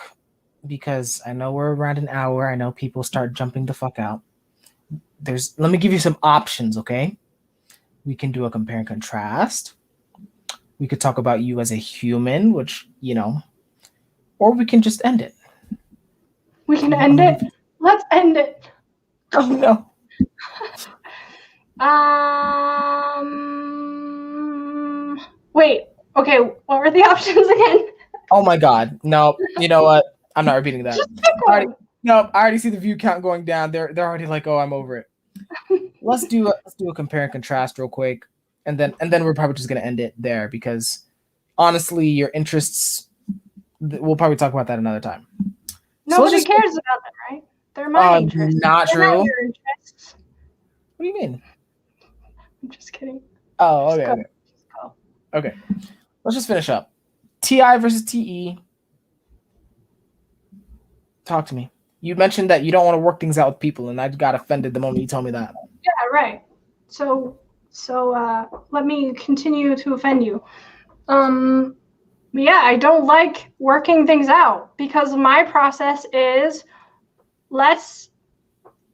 because I know we're around an hour. I know people start jumping the fuck out. Let me give you some options, okay? We can do a compare and contrast. We could talk about you as a human, which, or we can just end it. We can end it. Let's end it. Oh no. Wait. Okay, what were the options again? Oh my god. No. You know what? I'm not repeating that. Just pick one. I already see the view count going down. They're already like, oh, I'm over it. Let's do a compare and contrast real quick, and then we're probably just gonna end it there because honestly, your interests. We'll probably talk about that another time. Nobody cares about that, right? They're my interests. Not They're true. not your interests. What do you mean? I'm just kidding. Oh, okay. Okay. Okay. Let's just finish up. TI versus TE. Talk to me. You mentioned that you don't want to work things out with people, and I got offended the moment you told me that. Yeah, right. So let me continue to offend you. Yeah, I don't like working things out because my process is let's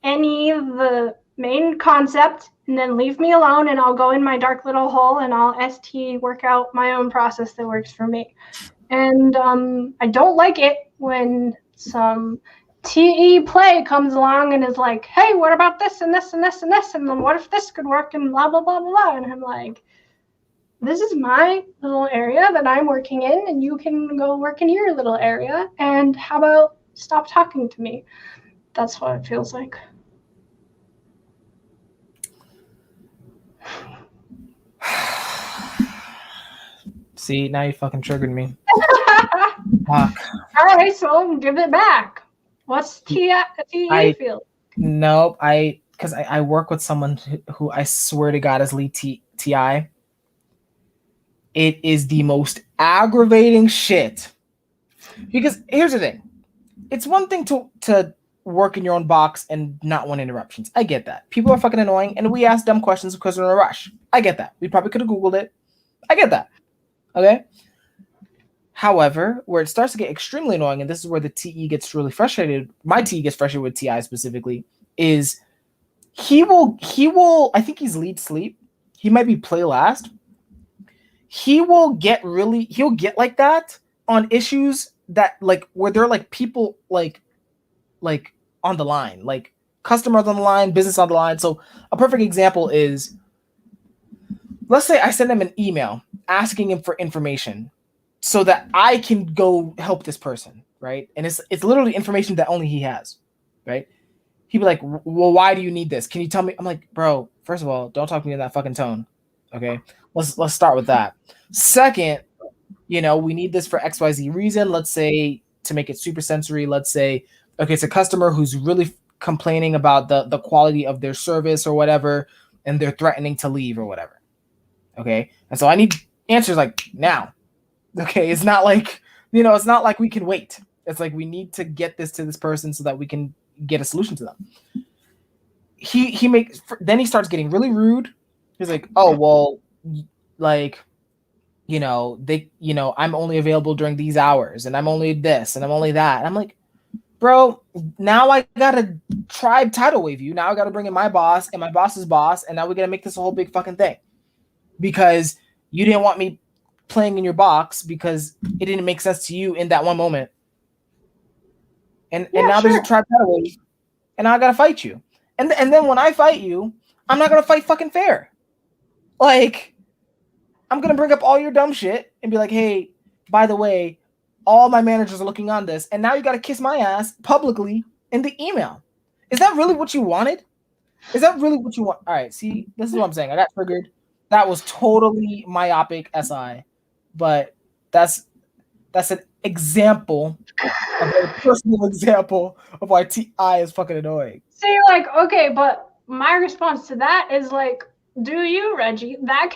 any the main concept and then leave me alone and I'll go in my dark little hole and I'll work out my own process that works for me. And I don't like it when some TE play comes along and is like, hey, what about this and this and this and this? And then what if this could work and blah, blah, blah, blah, blah. And I'm like, this is my little area that I'm working in and you can go work in your little area. And how about stop talking to me? That's what it feels like. See, now you fucking triggered me. Fuck. All right, so give it back. What's TE feel? Nope, because I work with someone who I swear to God is lead TI. It is the most aggravating shit. Because here's the thing. It's one thing to work in your own box and not want interruptions. I get that. People are fucking annoying, and we ask dumb questions because we're in a rush. I get that. We probably could have Googled it. I get that. Okay? However, where it starts to get extremely annoying, and this is where the TE gets really frustrated, my TE gets frustrated with TI specifically, is he will, I think he's lead sleep. He might be play last. He'll get like that on issues that like where they're like people like on the line, like customers on the line, business on the line. So a perfect example is, let's say I send him an email asking him for information so that I can go help this person, right? And it's literally information that only he has, right? He'd be like, well, why do you need this? Can you tell me? I'm like, bro, first of all, don't talk to me in that fucking tone. Okay. Let's start with that. Second, we need this for XYZ reason. Let's say to make it super sensory, let's say, okay, it's a customer who's really complaining about the quality of their service or whatever, and they're threatening to leave or whatever. Okay. And so I need answers like now. Okay. It's not like, it's not like we can wait. It's like we need to get this to this person so that we can get a solution to them. Then he starts getting really rude. He's like, oh, well, like, I'm only available during these hours and I'm only this and I'm only that. And I'm like, bro, now I gotta tribe tidal wave you. Now I gotta bring in my boss and my boss's boss, and now we gotta make this a whole big fucking thing because you didn't want me playing in your box because it didn't make sense to you in that one moment. And now there's a tribe tidal wave, and now I gotta fight you. And then when I fight you, I'm not gonna fight fucking fair. Like, I'm gonna bring up all your dumb shit and be like, hey, by the way, all my managers are looking on this, and now you got to kiss my ass publicly in the email. Is that really what you wanted? Is that really what you want? All right, see, this is what I'm saying. I got triggered. That was totally myopic SI, but that's an example, a very personal example of why TI is fucking annoying. See, like, okay, but my response to that is like, do you, Reggie? That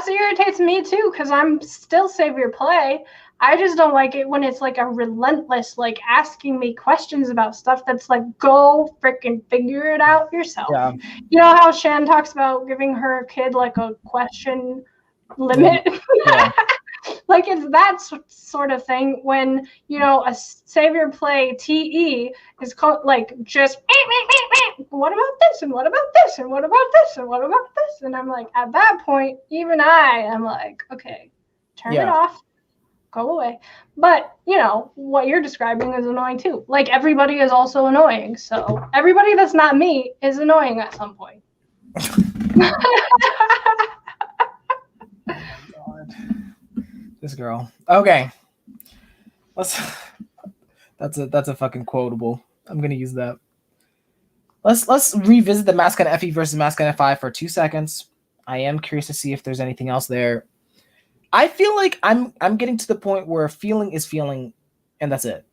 irritates me too, because I'm still savior play. I just don't like it when it's like a relentless, like asking me questions about stuff that's like, go freaking figure it out yourself. Yeah. You know how Shan talks about giving her kid like a question limit? Yeah. Like it's that sort of thing when, you know, a savior play TE is called like just what about this and what about this and what about this and what about this, and I'm like, at that point even I am like, okay, turn it off, go away. But you know what you're describing is annoying too. Like everybody is also annoying, so everybody that's not me is annoying at some point. Oh my god, this girl. Okay, that's a fucking quotable. I'm gonna use that. Let's revisit the masculine FE versus masculine FI for 2 seconds. I am curious to see if there's anything else there. I feel like I'm getting to the point where feeling is feeling, and that's it.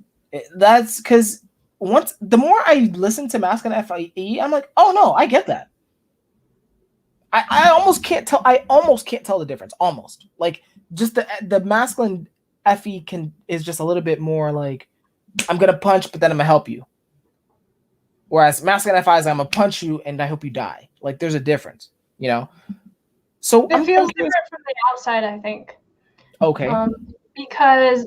That's because the more I listen to masculine FIE, I'm like, oh no, I get that. I almost can't tell. I almost can't tell the difference. Almost like just the masculine FE is just a little bit more like, I'm gonna punch, but then I'm gonna help you. Whereas masculine FI is I'm gonna punch you and I hope you die. Like there's a difference, you know. So it feels different from the outside, I think. Okay. Because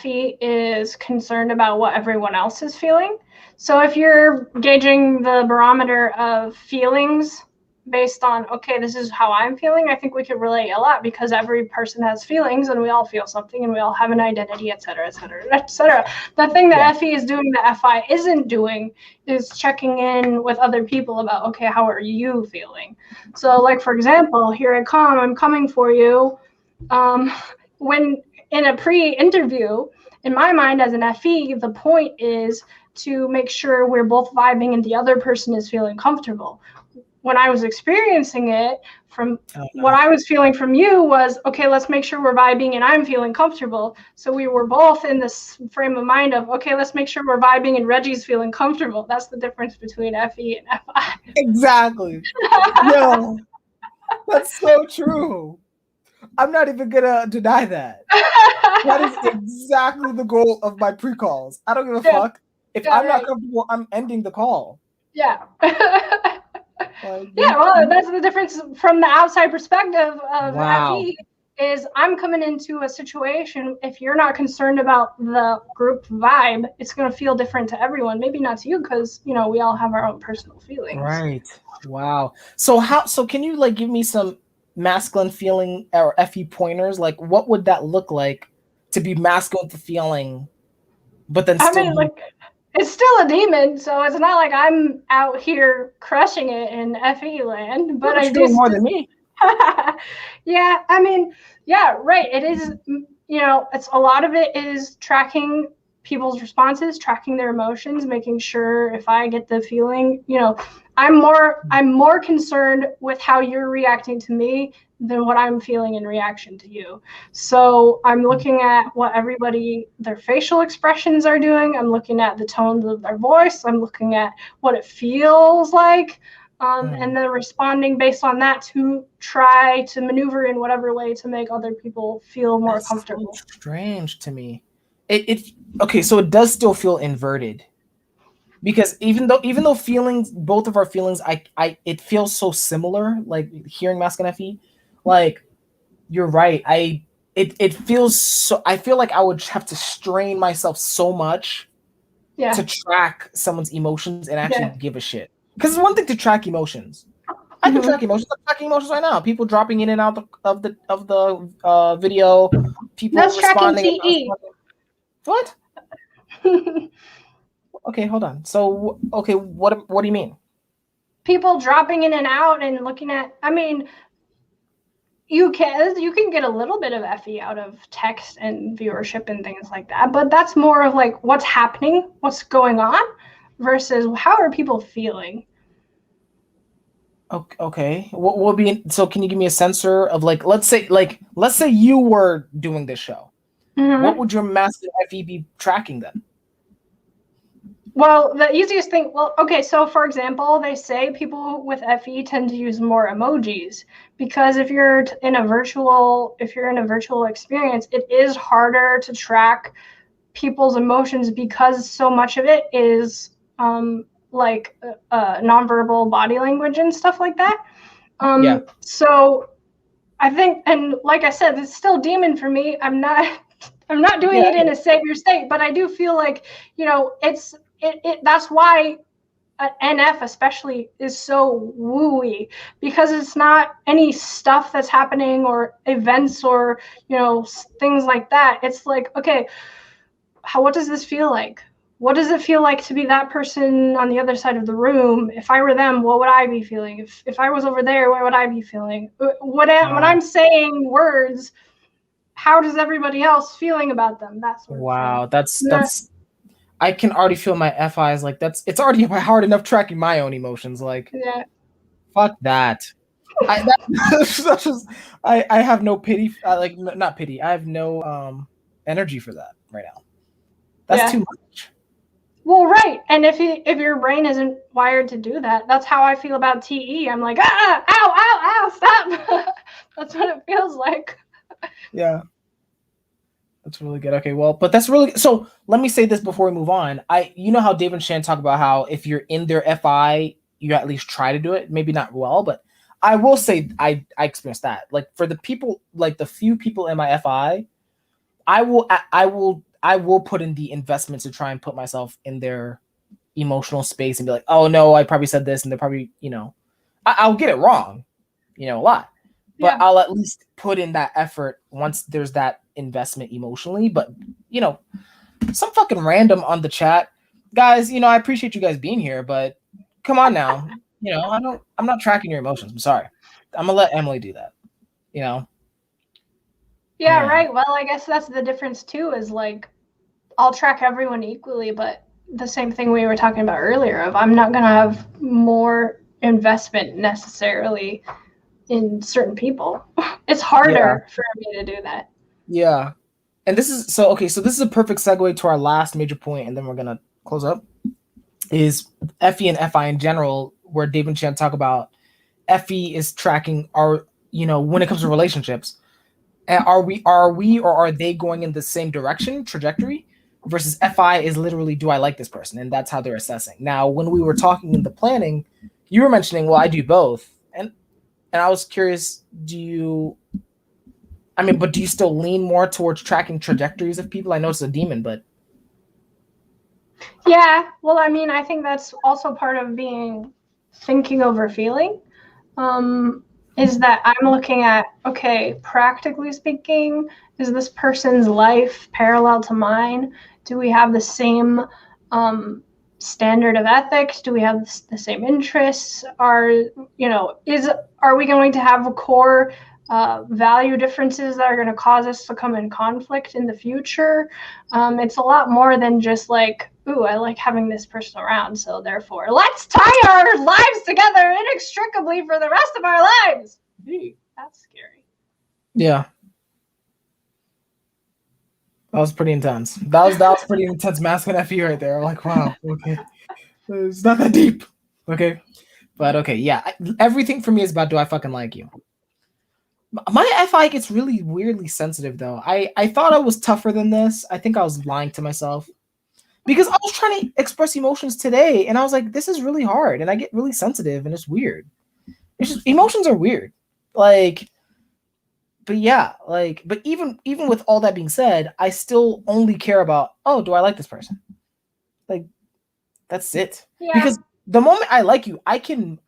FE is concerned about what everyone else is feeling. So if you're gauging the barometer of feelings based on, okay, this is how I'm feeling, I think we could relate a lot because every person has feelings and we all feel something and we all have an identity, et cetera, et cetera, et cetera. The thing that FE is doing that FI isn't doing is checking in with other people about, okay, how are you feeling? So like, for example, here I come, I'm coming for you. When in a pre-interview, in my mind as an FE, the point is to make sure we're both vibing and the other person is feeling comfortable. When I was experiencing it, from what I was feeling from you was, okay, let's make sure we're vibing and I'm feeling comfortable. So we were both in this frame of mind of, okay, let's make sure we're vibing and Reggie's feeling comfortable. That's the difference between FE and FI. Exactly. Yo, that's so true. I'm not even gonna deny that. That is exactly the goal of my pre-calls. I don't give a fuck. If I'm not comfortable, I'm ending the call. Yeah. Well, that's the difference from the outside perspective of FE is I'm coming into a situation, if you're not concerned about the group vibe, it's going to feel different to everyone. Maybe not to you because, you know, we all have our own personal feelings. Right. Wow. So can you like give me some masculine feeling or FE pointers? Like what would that look like to be masculine with the feeling, but then still like it's still a demon, so it's not like I'm out here crushing it in FE land, but I do more than me. Yeah, I mean, yeah, right. It is, you know, it's a lot of it is tracking people's responses, tracking their emotions, making sure if I get the feeling, you know, I'm more concerned with how you're reacting to me than what I'm feeling in reaction to you. So I'm looking at what their facial expressions are doing. I'm looking at the tones of their voice. I'm looking at what it feels like. And then responding based on that to try to maneuver in whatever way to make other people feel more comfortable. So strange to me. Okay, so it does still feel inverted. Because even though feelings, both of our feelings, it feels so similar, like hearing masculine FE, like you're right. It feels so, I feel like I would have to strain myself so much to track someone's emotions and actually give a shit. Because it's one thing to track emotions. I can track emotions. I'm tracking emotions right now. People dropping in and out of the video. People responding. TE. What? Okay, hold on. So, okay, what do you mean? People dropping in and out and looking at. I mean, you can get a little bit of FE out of text and viewership and things like that, but that's more of like what's happening, what's going on, versus how are people feeling. Okay. What will be so? Can you give me a sensor of like, let's say you were doing this show. What would your masculine FE be tracking then? Well, the easiest thing, okay, so for example, they say people with FE tend to use more emojis because if you're in a virtual experience, it is harder to track people's emotions because so much of it is nonverbal body language and stuff like that. So I think, and like I said, it's still demon for me. I'm not doing Yeah. it in a savior state, but I do feel like, that's why NF especially is so wooey, because it's not any stuff that's happening or events or, things like that. It's like, okay, what does this feel like? What does it feel like to be that person on the other side of the room? If I were them, what would I be feeling? If I was over there, what would I be feeling? When I'm saying words, how does everybody else feeling about them? That sort of thing. Wow, that's I can already feel my FIs like it's already hard enough tracking my own emotions. Like, Yeah. fuck that. That's just, I have no pity. Like, not pity. I have no energy for that right now. That's too much. Well, right. And if your brain isn't wired to do that, that's how I feel about TE. I'm like, ow, ow, ow, stop. That's what it feels like. Yeah. That's really good. Okay, well, but that's really so. Let me say this before we move on. You know how Dave and Shan talk about how if you're in their FI, you at least try to do it. Maybe not well, but I will say I experienced that. Like for the people, like the few people in my FI, I will put in the investment to try and put myself in their emotional space and be like, oh no, I probably said this, and they're probably I'll get it wrong, a lot. But Yeah. I'll at least put in that effort once there's that investment emotionally. But some fucking random on the chat, guys. I appreciate you guys being here, but come on now. I'm not tracking your emotions. I'm sorry. I'm gonna let Emily do that. Yeah, Yeah. right. Well, I guess that's the difference too, is like I'll track everyone equally, but the same thing we were talking about earlier of I'm not gonna have more investment necessarily in certain people. It's harder for me to do that. Yeah. And this is so okay. So this is a perfect segue to our last major point, and then we're gonna close up. Is FE and FI in general, where Dave and Chan talk about FE is tracking our, when it comes to relationships, are we or are they going in the same direction trajectory? Versus FI is literally, do I like this person, and that's how they're assessing. Now, when we were talking in the planning, you were mentioning, well, I do both, and I was curious, but do you still lean more towards tracking trajectories of people? I know it's a demon, but yeah, well, I think that's also part of being thinking over feeling. Is that I'm looking at, okay, practically speaking, is this person's life parallel to mine? Do we have the same standard of ethics? Do we have the same interests? Are we going to have core value differences that are going to cause us to come in conflict in the future? It's a lot more than just like, ooh, I like having this person around, so therefore let's tie our lives together inextricably for the rest of our lives. Gee, that's scary. Yeah. That was pretty intense. That was pretty intense masculine FE right there. Like, wow, okay. It's not that deep. Okay. But okay, yeah. Everything for me is about, do I fucking like you? My FI gets really weirdly sensitive though. I thought I was tougher than this. I think I was lying to myself. Because I was trying to express emotions today, and I was like, this is really hard, and I get really sensitive, and it's weird. It's just, emotions are weird. Like, but yeah, like, but even with all that being said, I still only care about, oh, do I like this person? Like, that's it. Yeah. Because the moment I like you, I can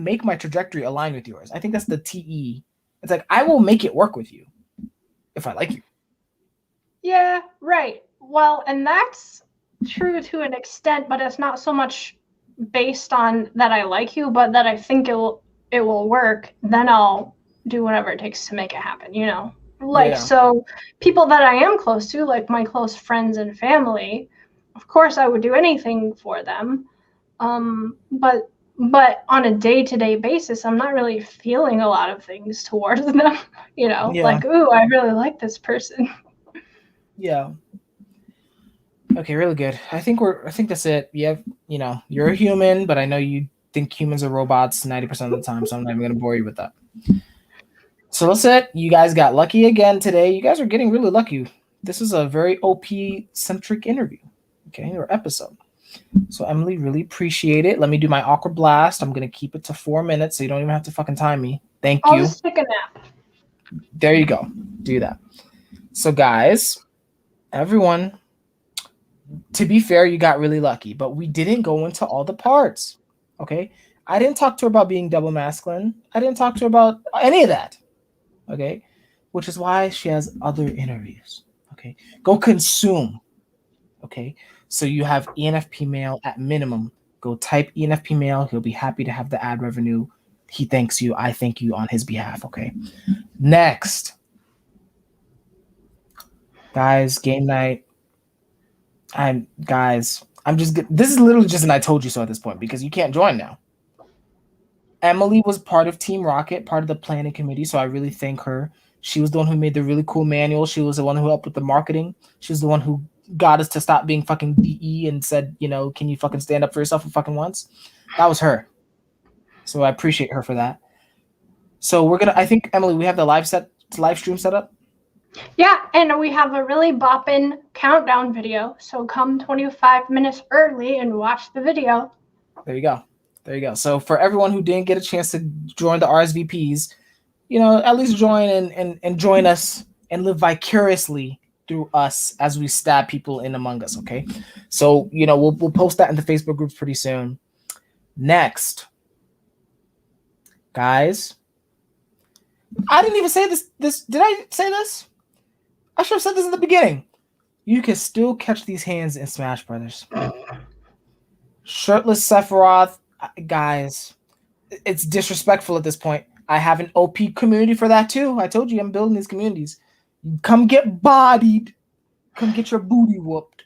make my trajectory align with yours. I think that's the TE. It's like, I will make it work with you if I like you. Yeah, right. Well, and that's true to an extent, but it's not so much based on that I like you, but that I think it will work. Then I'll do whatever it takes to make it happen, So people that I am close to, like my close friends and family, of course I would do anything for them. But on a day-to-day basis, I'm not really feeling a lot of things towards them, like, ooh, I really like this person. Yeah. Okay, really good. I think that's it. Yeah, you're a human, but I know you think humans are robots 90% of the time, so I'm not even gonna bore you with that. So that's it. You guys got lucky again today. You guys are getting really lucky. This is a very OP centric interview, okay, or episode. So Emily, really appreciate it. Let me do my awkward blast. I'm gonna keep it to 4 minutes, so you don't even have to fucking time me. Thank you. I'll just take a nap. There you go. Do that. So, guys, everyone, to be fair, you got really lucky, but we didn't go into all the parts. Okay. I didn't talk to her about being double masculine. I didn't talk to her about any of that. Okay. Which is why she has other interviews. Okay. Go consume. Okay. So you have ENFP male at minimum. Go type ENFP male. He'll be happy to have the ad revenue. He thanks you. I thank you on his behalf. Okay. Next. Guys, game night. I'm just this is literally just an I told you so at this point because you can't join now. Emily was part of Team Rocket, part of the planning committee, so I really thank her. She was the one who made the really cool manual. She was the one who helped with the marketing. She was the one who got us to stop being fucking DE and said, can you fucking stand up for yourself for fucking once? That was her. So I appreciate her for that. So I think, Emily, we have the live stream set up. Yeah, and we have a really bopping countdown video. So come 25 minutes early and watch the video. There you go. So for everyone who didn't get a chance to join the RSVPs, at least join and join us and live vicariously through us as we stab people in Among Us, okay? So, we'll post that in the Facebook groups pretty soon. Next. Guys, I didn't even say this. Did I say this? I should have said this at the beginning. You can still catch these hands in Smash Brothers. Shirtless Sephiroth, guys, it's disrespectful at this point. I have an OP community for that too. I told you I'm building these communities. Come get bodied. Come get your booty whooped.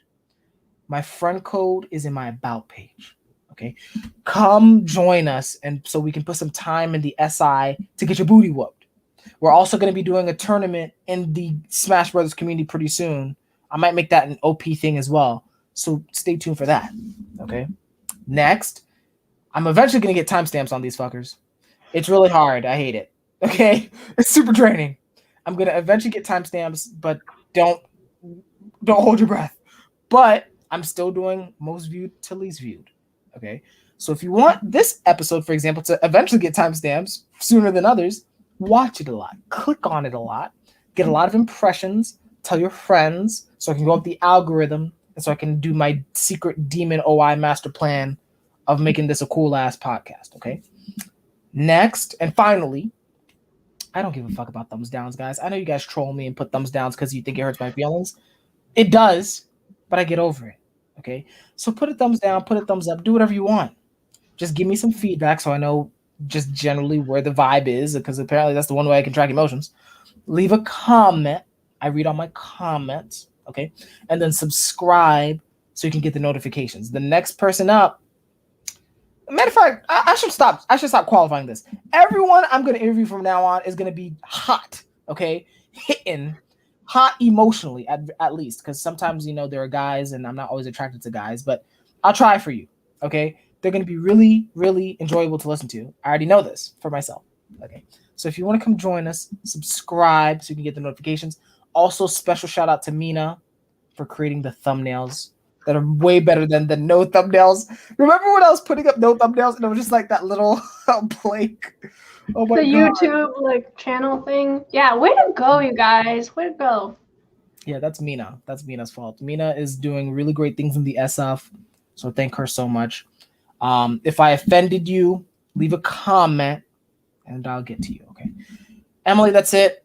My friend code is in my about page. Okay. Come join us and so we can put some time in the SI to get your booty whooped. We're also going to be doing a tournament in the Smash Brothers community pretty soon. I might make that an OP thing as well. So stay tuned for that. Okay. Next, I'm eventually going to get timestamps on these fuckers. It's really hard. I hate it. Okay. It's super draining. I'm going to eventually get timestamps, but don't hold your breath. But I'm still doing most viewed to least viewed. Okay. So if you want this episode, for example, to eventually get timestamps sooner than others, watch it a lot, click on it a lot, get a lot of impressions, tell your friends so I can go up the algorithm and so I can do my secret demon OI master plan of making this a cool ass podcast. Okay. Next and finally, I don't give a fuck about thumbs downs, guys. I know you guys troll me and put thumbs downs because you think it hurts my feelings. It does, but I get over it. Okay. So put a thumbs down, put a thumbs up, do whatever you want. Just give me some feedback so I know just generally where the vibe is, because apparently that's the one way I can track emotions. Leave a comment. I read all my comments, okay? And then subscribe so you can get the notifications. The next person up, matter of fact, I should stop qualifying this. Everyone I'm going to interview from now on is going to be hot, okay? Hitting hot emotionally at least, because sometimes, there are guys and I'm not always attracted to guys, but I'll try for you, okay? They're going to be really, really enjoyable to listen to. I already know this for myself. Okay. So if you want to come join us, subscribe so you can get the notifications. Also, special shout out to Mina for creating the thumbnails that are way better than the no thumbnails. Remember when I was putting up no thumbnails and it was just like that little blank? Oh my God. YouTube channel thing. Yeah, way to go, you guys. Way to go. Yeah, that's Mina. That's Mina's fault. Mina is doing really great things in the SF. So thank her so much. If I offended you, leave a comment and I'll get to you. Okay. Emily, that's it.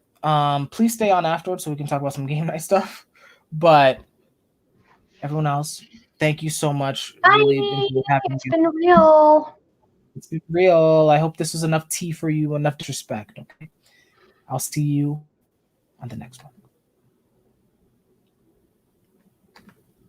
Please stay on afterwards so we can talk about some game night stuff. But everyone else, thank you so much. Bye. Really enjoyed having It's you. been real. It's been real. I hope this was enough tea for you, enough disrespect. Okay. I'll see you on the next one.